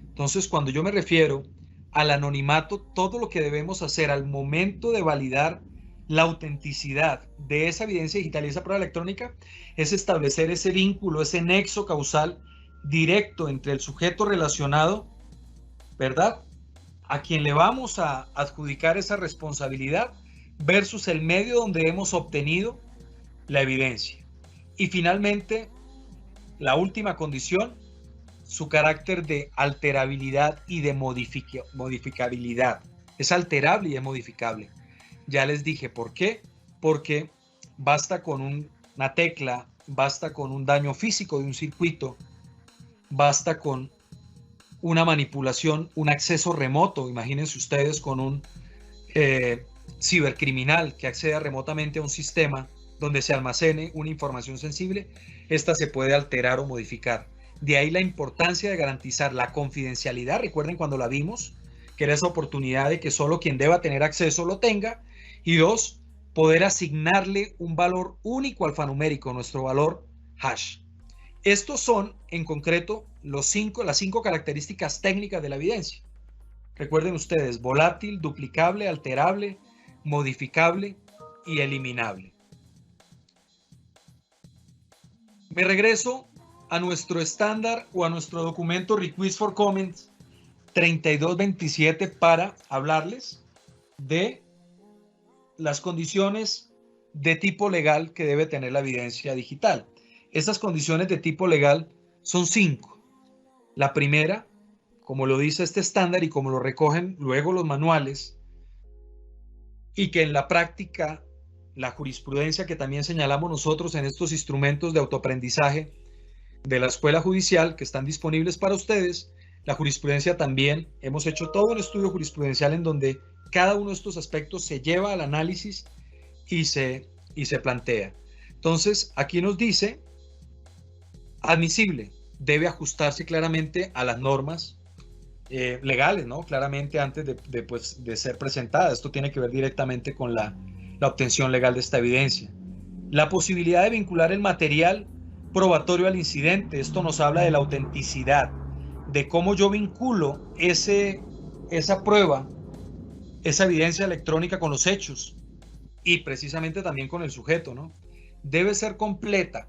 Entonces, cuando yo me refiero al anonimato, todo lo que debemos hacer al momento de validar la autenticidad de esa evidencia digital y esa prueba electrónica es establecer ese vínculo, ese nexo causal directo entre el sujeto relacionado, ¿verdad?, a quien le vamos a adjudicar esa responsabilidad versus el medio donde hemos obtenido la evidencia. Y finalmente, la última condición, su carácter de alterabilidad y de modificabilidad. Es alterable y es modificable. Ya les dije por qué. Porque basta con una tecla, basta con un daño físico de un circuito, basta con una manipulación, un acceso remoto. Imagínense ustedes con un cibercriminal que acceda remotamente a un sistema donde se almacene una información sensible. Esta se puede alterar o modificar. De ahí la importancia de garantizar la confidencialidad. Recuerden cuando la vimos, que era esa oportunidad de que solo quien deba tener acceso lo tenga. Y dos, poder asignarle un valor único alfanumérico, nuestro valor hash. Estos son, en concreto, las cinco características técnicas de la evidencia. Recuerden ustedes, volátil, duplicable, alterable, modificable y eliminable. Me regreso a nuestro estándar o a nuestro documento Request for Comments 3227 para hablarles de las condiciones de tipo legal que debe tener la evidencia digital. Estas condiciones de tipo legal son 5. La primera, como lo dice este estándar y como lo recogen luego los manuales, y que en la práctica, la jurisprudencia que también señalamos nosotros en estos instrumentos de autoaprendizaje de la Escuela Judicial que están disponibles para ustedes, la jurisprudencia también, hemos hecho todo un estudio jurisprudencial en donde cada uno de estos aspectos se lleva al análisis y se plantea. Entonces, aquí nos dice, admisible, debe ajustarse claramente a las normas legales, ¿no? Claramente antes de ser presentada. Esto tiene que ver directamente con la obtención legal de esta evidencia. La posibilidad de vincular el material probatorio al incidente. Esto nos habla de la autenticidad, de cómo yo vinculo esa prueba, esa evidencia electrónica con los hechos y precisamente también con el sujeto, ¿no? Debe ser completa.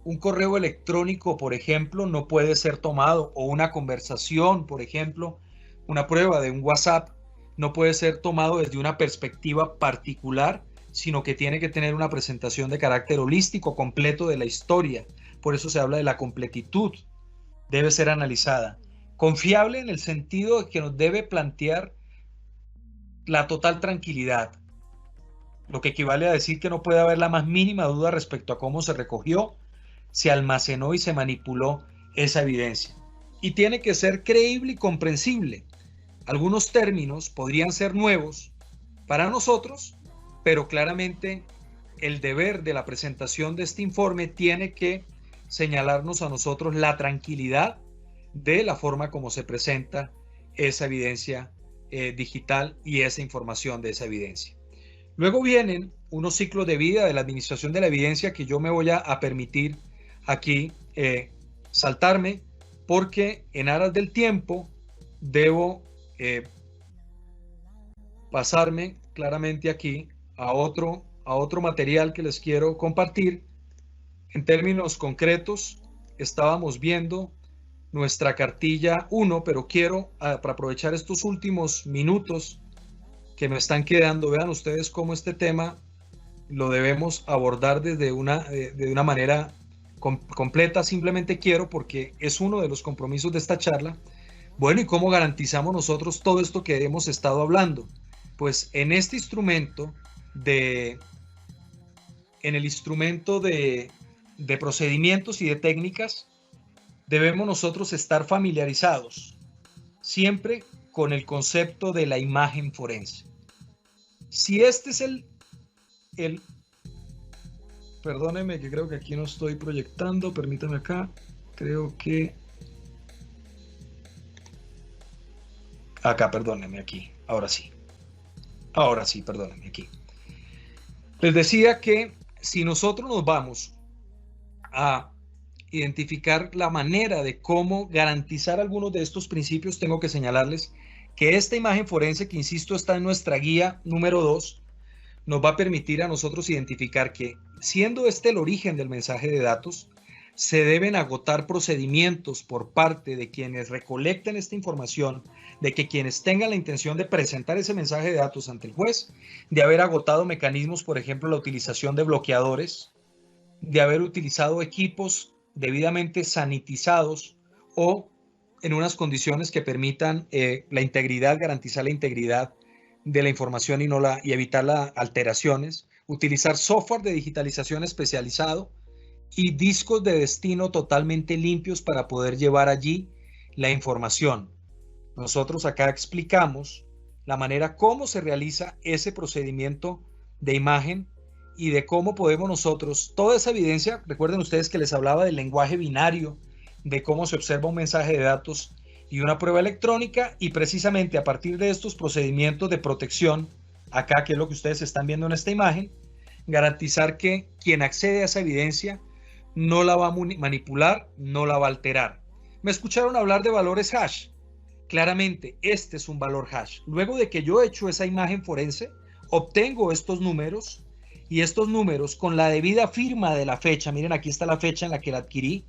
Un correo electrónico, por ejemplo, no puede ser tomado, o una conversación, por ejemplo, una prueba de un WhatsApp, no puede ser tomado desde una perspectiva particular, sino que tiene que tener una presentación de carácter holístico, completo de la historia. Por eso se habla de la completitud debe ser analizada. Confiable en el sentido de que nos debe plantear la total tranquilidad, lo que equivale a decir que no puede haber la más mínima duda respecto a cómo se recogió, se almacenó y se manipuló esa evidencia. Y tiene que ser creíble y comprensible. Algunos términos podrían ser nuevos para nosotros, pero claramente el deber de la presentación de este informe tiene que señalarnos a nosotros la tranquilidad de la forma como se presenta esa evidencia digital y esa información de esa evidencia. Luego vienen unos ciclos de vida de la administración de la evidencia que yo me voy a permitir aquí saltarme, porque en aras del tiempo debo pasarme claramente aquí a otro material que les quiero compartir. En términos concretos, estábamos viendo nuestra cartilla 1, pero quiero, para aprovechar estos últimos minutos que me están quedando, vean ustedes cómo este tema lo debemos abordar desde de una manera completa. Simplemente quiero, porque es uno de los compromisos de esta charla, bueno, ¿y cómo garantizamos nosotros todo esto que hemos estado hablando? Pues en este instrumento en el instrumento de procedimientos y de técnicas, debemos nosotros estar familiarizados siempre con el concepto de la imagen forense. Si este es perdóneme que creo que aquí no estoy proyectando, permítame acá, creo que acá, perdónenme aquí, ahora sí, perdónenme aquí. Les decía que si nosotros nos vamos a identificar la manera de cómo garantizar algunos de estos principios, tengo que señalarles que esta imagen forense, que insisto está en nuestra guía número 2, nos va a permitir a nosotros identificar que, siendo este el origen del mensaje de datos, se deben agotar procedimientos por parte de quienes recolecten esta información, de que quienes tengan la intención de presentar ese mensaje de datos ante el juez, de haber agotado mecanismos, por ejemplo, la utilización de bloqueadores, de haber utilizado equipos debidamente sanitizados o en unas condiciones que permitan la integridad, garantizar la integridad de la información y evitar las alteraciones, utilizar software de digitalización especializado y discos de destino totalmente limpios para poder llevar allí la información. Nosotros acá explicamos la manera cómo se realiza ese procedimiento de imagen y de cómo podemos nosotros, toda esa evidencia, recuerden ustedes que les hablaba del lenguaje binario, de cómo se observa un mensaje de datos y una prueba electrónica, y precisamente a partir de estos procedimientos de protección, acá que es lo que ustedes están viendo en esta imagen, garantizar que quien accede a esa evidencia no la va a manipular, no la va a alterar. Me escucharon hablar de valores hash. Claramente, este es un valor hash. Luego de que yo he hecho esa imagen forense, obtengo estos números, y estos números con la debida firma de la fecha, miren aquí está la fecha en la que la adquirí,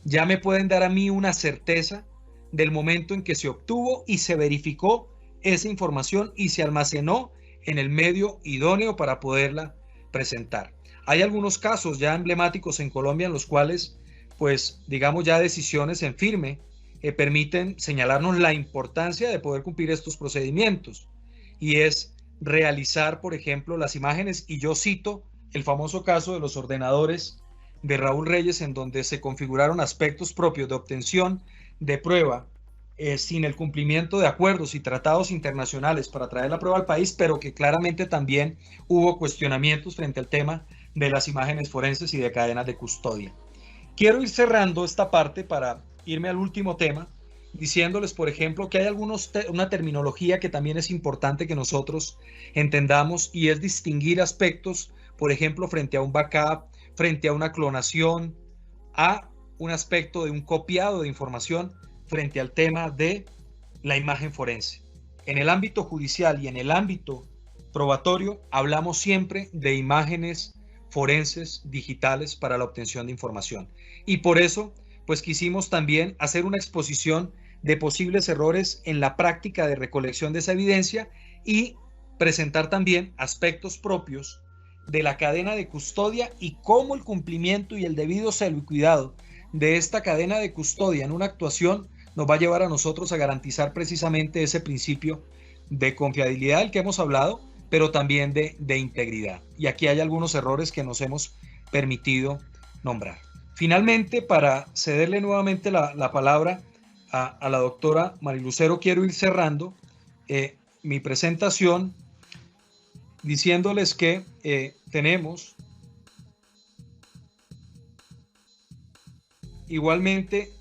ya me pueden dar a mí una certeza del momento en que se obtuvo y se verificó esa información y se almacenó en el medio idóneo para poderla presentar. Hay algunos casos ya emblemáticos en Colombia en los cuales, pues, digamos ya decisiones en firme permiten señalarnos la importancia de poder cumplir estos procedimientos, y es realizar, por ejemplo, las imágenes, y yo cito el famoso caso de los ordenadores de Raúl Reyes, en donde se configuraron aspectos propios de obtención de prueba sin el cumplimiento de acuerdos y tratados internacionales para traer la prueba al país, pero que claramente también hubo cuestionamientos frente al tema de las imágenes forenses y de cadenas de custodia. Quiero ir cerrando esta parte para irme al último tema, diciéndoles, por ejemplo, que hay una terminología que también es importante que nosotros entendamos, y es distinguir aspectos, por ejemplo, frente a un backup, frente a una clonación, a un aspecto de un copiado de información frente al tema de la imagen forense. En el ámbito judicial y en el ámbito probatorio hablamos siempre de imágenes forenses digitales para la obtención de información, y por eso pues quisimos también hacer una exposición de posibles errores en la práctica de recolección de esa evidencia y presentar también aspectos propios de la cadena de custodia y cómo el cumplimiento y el debido celo y cuidado de esta cadena de custodia en una actuación nos va a llevar a nosotros a garantizar precisamente ese principio de confiabilidad del que hemos hablado, pero también de integridad. Y aquí hay algunos errores que nos hemos permitido nombrar. Finalmente, para cederle nuevamente la palabra a la doctora Marilucero, quiero ir cerrando mi presentación diciéndoles que tenemos igualmente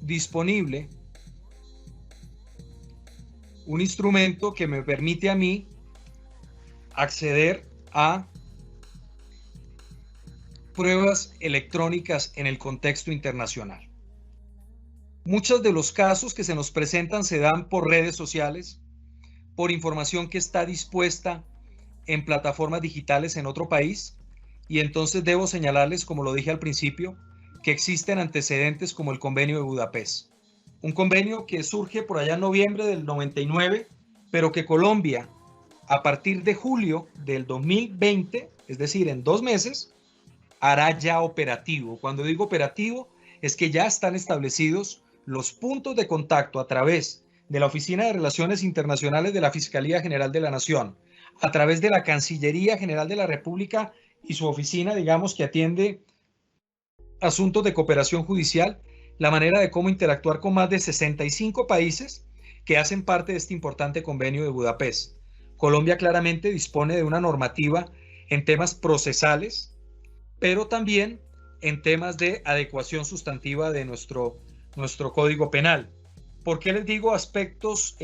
disponible un instrumento que me permite a mí acceder a pruebas electrónicas en el contexto internacional. Muchos de los casos que se nos presentan se dan por redes sociales, por información que está dispuesta en plataformas digitales en otro país, y entonces debo señalarles, como lo dije al principio, que existen antecedentes como el Convenio de Budapest. Un convenio que surge por allá en noviembre del 99, pero que Colombia, a partir de julio del 2020, es decir, en 2 meses, hará ya operativo. Cuando digo operativo, es que ya están establecidos los puntos de contacto a través de la Oficina de Relaciones Internacionales de la Fiscalía General de la Nación, a través de la Cancillería General de la República y su oficina, digamos, que atiende asuntos de cooperación judicial, la manera de cómo interactuar con más de 65 países que hacen parte de este importante convenio de Budapest. Colombia claramente dispone de una normativa en temas procesales, pero también en temas de adecuación sustantiva de nuestro Código Penal. ¿Por qué les digo aspectos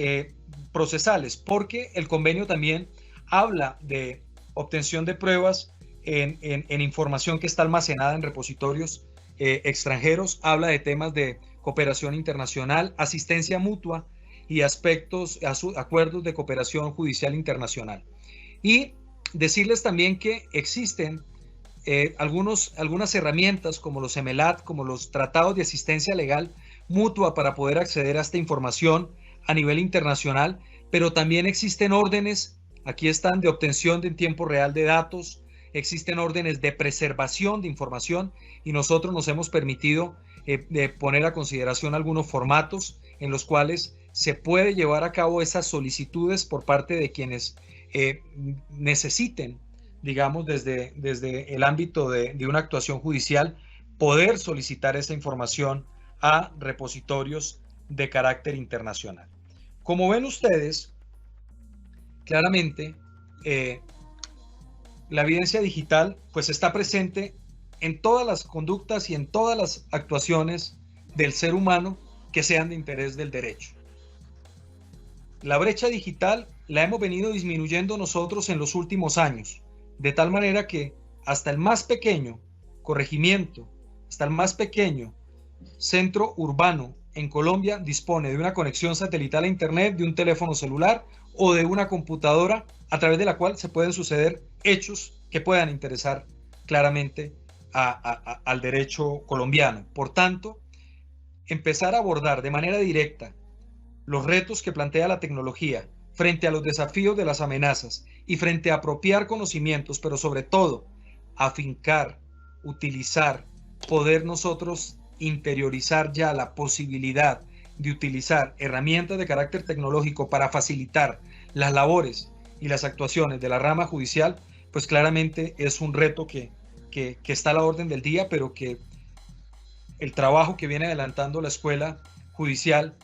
procesales? Porque el convenio también habla de obtención de pruebas en información que está almacenada en repositorios extranjeros, habla de temas de cooperación internacional, asistencia mutua y acuerdos de cooperación judicial internacional. Y decirles también que existen algunas herramientas como los EMELAT, como los tratados de asistencia legal mutua para poder acceder a esta información a nivel internacional, pero también existen órdenes, aquí están, de obtención en tiempo real de datos, existen órdenes de preservación de información y nosotros nos hemos permitido poner a consideración algunos formatos en los cuales se puede llevar a cabo esas solicitudes por parte de quienes necesiten, digamos, desde el ámbito de una actuación judicial, poder solicitar esa información a repositorios de carácter internacional. Como ven ustedes, claramente, la evidencia digital pues está presente en todas las conductas y en todas las actuaciones del ser humano que sean de interés del derecho. La brecha digital la hemos venido disminuyendo nosotros en los últimos años, de tal manera que hasta el más pequeño corregimiento, hasta el más pequeño centro urbano en Colombia dispone de una conexión satelital a internet, de un teléfono celular o de una computadora a través de la cual se pueden suceder hechos que puedan interesar claramente al derecho colombiano. Por tanto, empezar a abordar de manera directa los retos que plantea la tecnología frente a los desafíos de las amenazas y frente a apropiar conocimientos, pero sobre todo afincar, utilizar, poder nosotros interiorizar ya la posibilidad de utilizar herramientas de carácter tecnológico para facilitar las labores y las actuaciones de la rama judicial, pues claramente es un reto que está a la orden del día, pero que el trabajo que viene adelantando la Escuela Judicial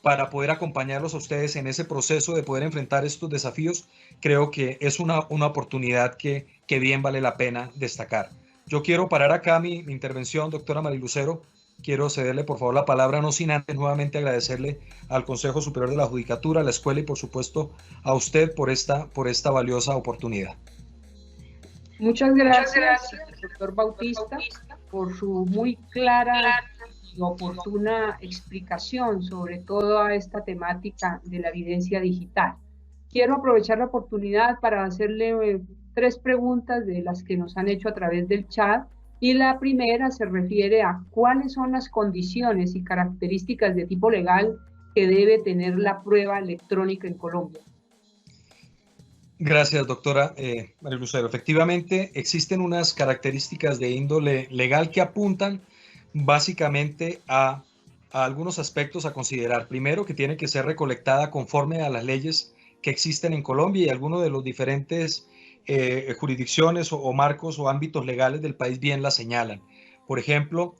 para poder acompañarlos a ustedes en ese proceso de poder enfrentar estos desafíos, creo que es una oportunidad que bien vale la pena destacar. Yo quiero parar acá mi intervención, doctora Marilucero. Quiero cederle por favor la palabra, no sin antes nuevamente agradecerle al Consejo Superior de la Judicatura, a la escuela y por supuesto a usted por esta valiosa oportunidad. Muchas gracias, doctor Bautista, por su muy clara y oportuna explicación sobre toda esta temática de la evidencia digital. Quiero aprovechar la oportunidad para hacerle 3 preguntas de las que nos han hecho a través del chat. Y la primera se refiere a cuáles son las condiciones y características de tipo legal que debe tener la prueba electrónica en Colombia. Gracias, doctora María Lucero. Efectivamente, existen unas características de índole legal que apuntan básicamente a algunos aspectos a considerar. Primero, que tiene que ser recolectada conforme a las leyes que existen en Colombia, y algunos de los diferentes jurisdicciones o marcos o ámbitos legales del país bien la señalan. Por ejemplo,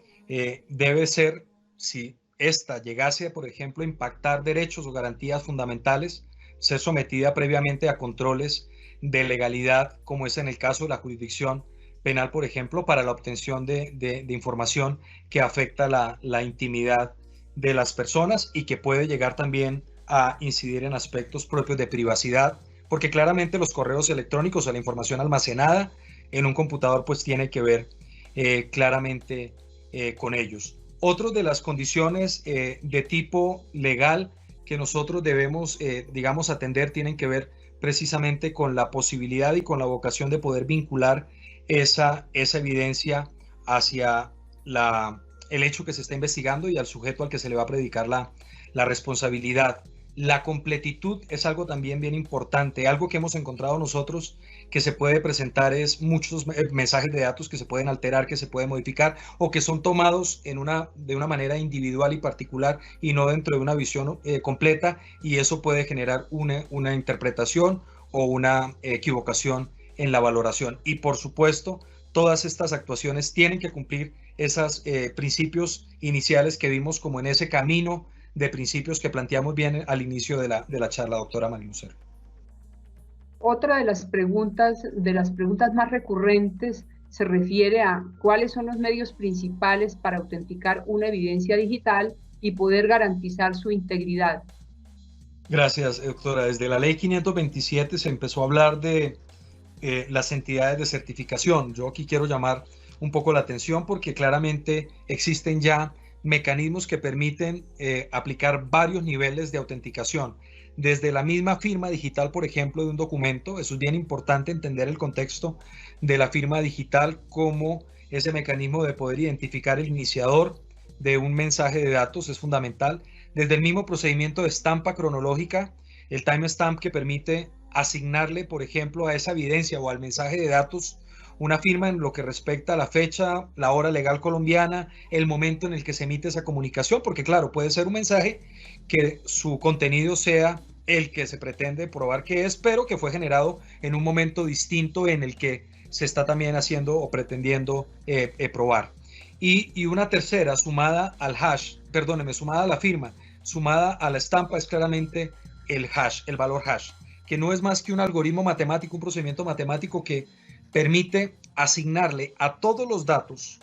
debe ser, si esta llegase, por ejemplo, a impactar derechos o garantías fundamentales, ser sometida previamente a controles de legalidad, como es en el caso de la jurisdicción penal, por ejemplo, para la obtención de información que afecta la intimidad de las personas y que puede llegar también a incidir en aspectos propios de privacidad, porque claramente los correos electrónicos o la información almacenada en un computador pues tiene que ver claramente con ellos. Otra de las condiciones de tipo legal que nosotros debemos, digamos, atender tienen que ver precisamente con la posibilidad y con la vocación de poder vincular esa evidencia hacia el hecho que se está investigando y al sujeto al que se le va a predicar la responsabilidad. La completitud es algo también bien importante. Algo que hemos encontrado nosotros que se puede presentar es muchos mensajes de datos que se pueden alterar, que se pueden modificar o que son tomados de una manera individual y particular y no dentro de una visión completa, y eso puede generar una interpretación o una equivocación en la valoración. Y por supuesto, todas estas actuaciones tienen que cumplir esos principios iniciales que vimos como en ese camino de principios que planteamos bien al inicio de la charla, doctora María Lucero. Otra de las preguntas más recurrentes se refiere a cuáles son los medios principales para autenticar una evidencia digital y poder garantizar su integridad. Gracias, doctora. Desde la ley 527 se empezó a hablar de las entidades de certificación. Yo aquí quiero llamar un poco la atención porque claramente existen ya mecanismos que permiten aplicar varios niveles de autenticación. Desde la misma firma digital, por ejemplo, de un documento. Eso es bien importante, entender el contexto de la firma digital como ese mecanismo de poder identificar el iniciador de un mensaje de datos es fundamental. Desde el mismo procedimiento de estampa cronológica, el timestamp que permite asignarle, por ejemplo, a esa evidencia o al mensaje de datos una firma en lo que respecta a la fecha, la hora legal colombiana, el momento en el que se emite esa comunicación, porque claro, puede ser un mensaje que su contenido sea el que se pretende probar que es, pero que fue generado en un momento distinto en el que se está también haciendo o pretendiendo probar. Y una tercera, sumada al hash, perdóneme, sumada a la firma, sumada a la estampa, es claramente el hash, el valor hash, que no es más que un algoritmo matemático, un procedimiento matemático que permite asignarle a todos los datos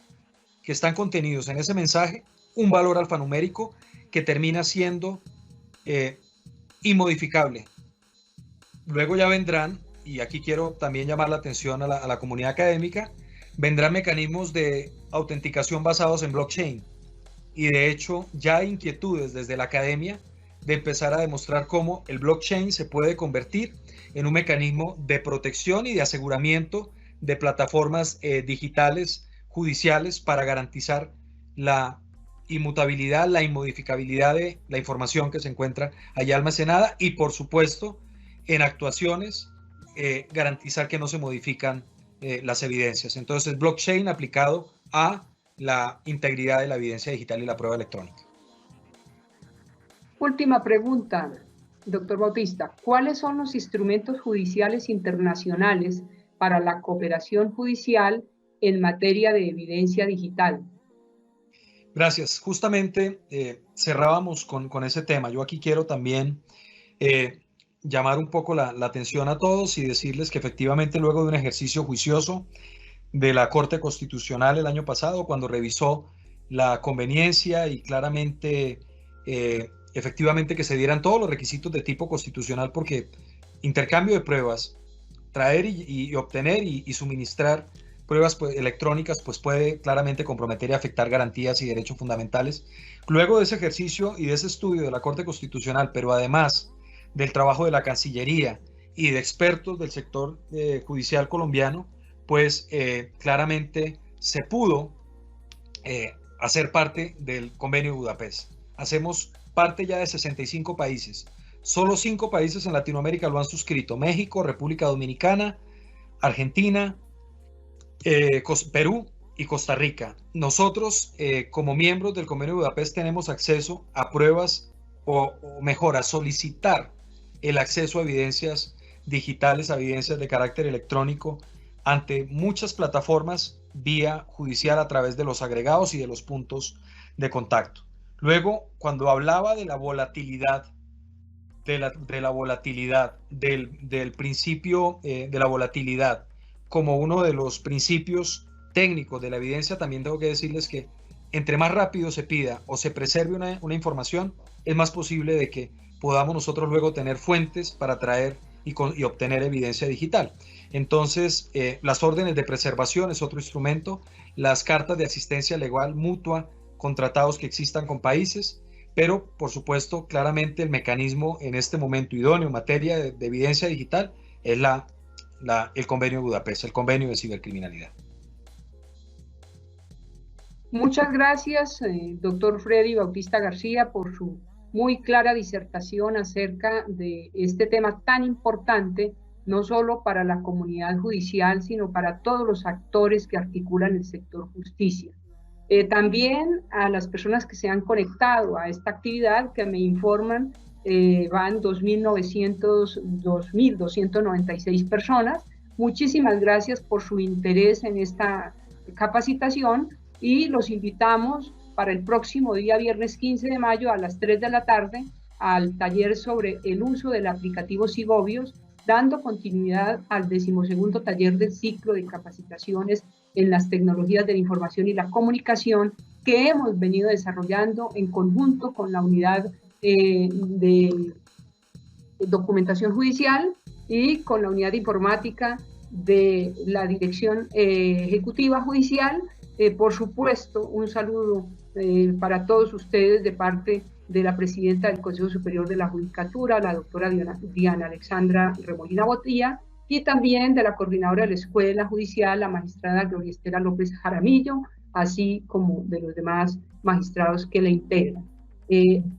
que están contenidos en ese mensaje un valor alfanumérico que termina siendo inmodificable. Luego ya vendrán, y aquí quiero también llamar la atención a la comunidad académica, vendrán mecanismos de autenticación basados en blockchain. Y de hecho ya hay inquietudes desde la academia de empezar a demostrar cómo el blockchain se puede convertir en un mecanismo de protección y de aseguramiento de plataformas digitales judiciales para garantizar la inmutabilidad, la inmodificabilidad de la información que se encuentra allá almacenada y, por supuesto, en actuaciones, garantizar que no se modifican las evidencias. Entonces, blockchain aplicado a la integridad de la evidencia digital y la prueba electrónica. Última pregunta, doctor Bautista. ¿Cuáles son los instrumentos judiciales internacionales para la cooperación judicial en materia de evidencia digital? Gracias. Justamente cerrábamos con ese tema. Yo aquí quiero también llamar un poco la atención a todos y decirles que efectivamente luego de un ejercicio juicioso de la Corte Constitucional el año pasado, cuando revisó la conveniencia y claramente efectivamente que se dieran todos los requisitos de tipo constitucional, porque intercambio de pruebas, traer y obtener y suministrar pruebas electrónicas pues puede claramente comprometer y afectar garantías y derechos fundamentales. Luego de ese ejercicio y de ese estudio de la Corte Constitucional, pero además del trabajo de la Cancillería y de expertos del sector judicial colombiano, pues claramente se pudo hacer parte del Convenio de Budapest. Hacemos parte ya de 65 países, Solo 5 países en Latinoamérica lo han suscrito: México, República Dominicana, Argentina, Perú y Costa Rica. Nosotros, como miembros del Convenio de Budapest, tenemos acceso a pruebas o mejor, a solicitar el acceso a evidencias digitales, a evidencias de carácter electrónico ante muchas plataformas vía judicial a través de los agregados y de los puntos de contacto. Luego, cuando hablaba de la volatilidad, del principio de la volatilidad como uno de los principios técnicos de la evidencia, también tengo que decirles que entre más rápido se pida o se preserve una información, es más posible de que podamos nosotros luego tener fuentes para traer y obtener evidencia digital. Entonces, las órdenes de preservación es otro instrumento, las cartas de asistencia legal mutua con tratados que existan con países, pero por supuesto, claramente el mecanismo en este momento idóneo en materia de evidencia digital es el Convenio de Budapest, el Convenio de Cibercriminalidad. Muchas gracias, doctor Freddy Bautista García, por su muy clara disertación acerca de este tema tan importante, no solo para la comunidad judicial, sino para todos los actores que articulan el sector justicia. También a las personas que se han conectado a esta actividad, que me informan, van 2.296 personas. Muchísimas gracias por su interés en esta capacitación y los invitamos para el próximo día, viernes 15 de mayo a las 3 de la tarde, al taller sobre el uso del aplicativo Sigobios, dando continuidad al 12º taller del ciclo de capacitaciones en las tecnologías de la información y la comunicación que hemos venido desarrollando en conjunto con la unidad de documentación judicial y con la unidad de informática de la Dirección Ejecutiva Judicial. Por supuesto, un saludo para todos ustedes de parte de la presidenta del Consejo Superior de la Judicatura, la doctora Diana Alexandra Remolina Botilla, y también de la coordinadora de la Escuela Judicial, la magistrada Gloria Estela López Jaramillo, así como de los demás magistrados que la integran.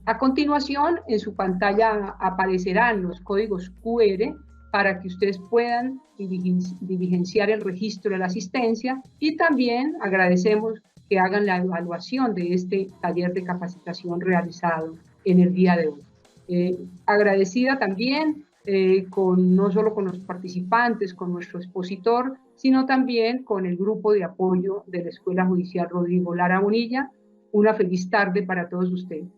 A continuación, en su pantalla aparecerán los códigos QR para que ustedes puedan diligenciar el registro de la asistencia, y también agradecemos que hagan la evaluación de este taller de capacitación realizado en el día de hoy. Agradecida también no solo con los participantes, con nuestro expositor, sino también con el grupo de apoyo de la Escuela Judicial Rodrigo Lara Bonilla. Una feliz tarde para todos ustedes.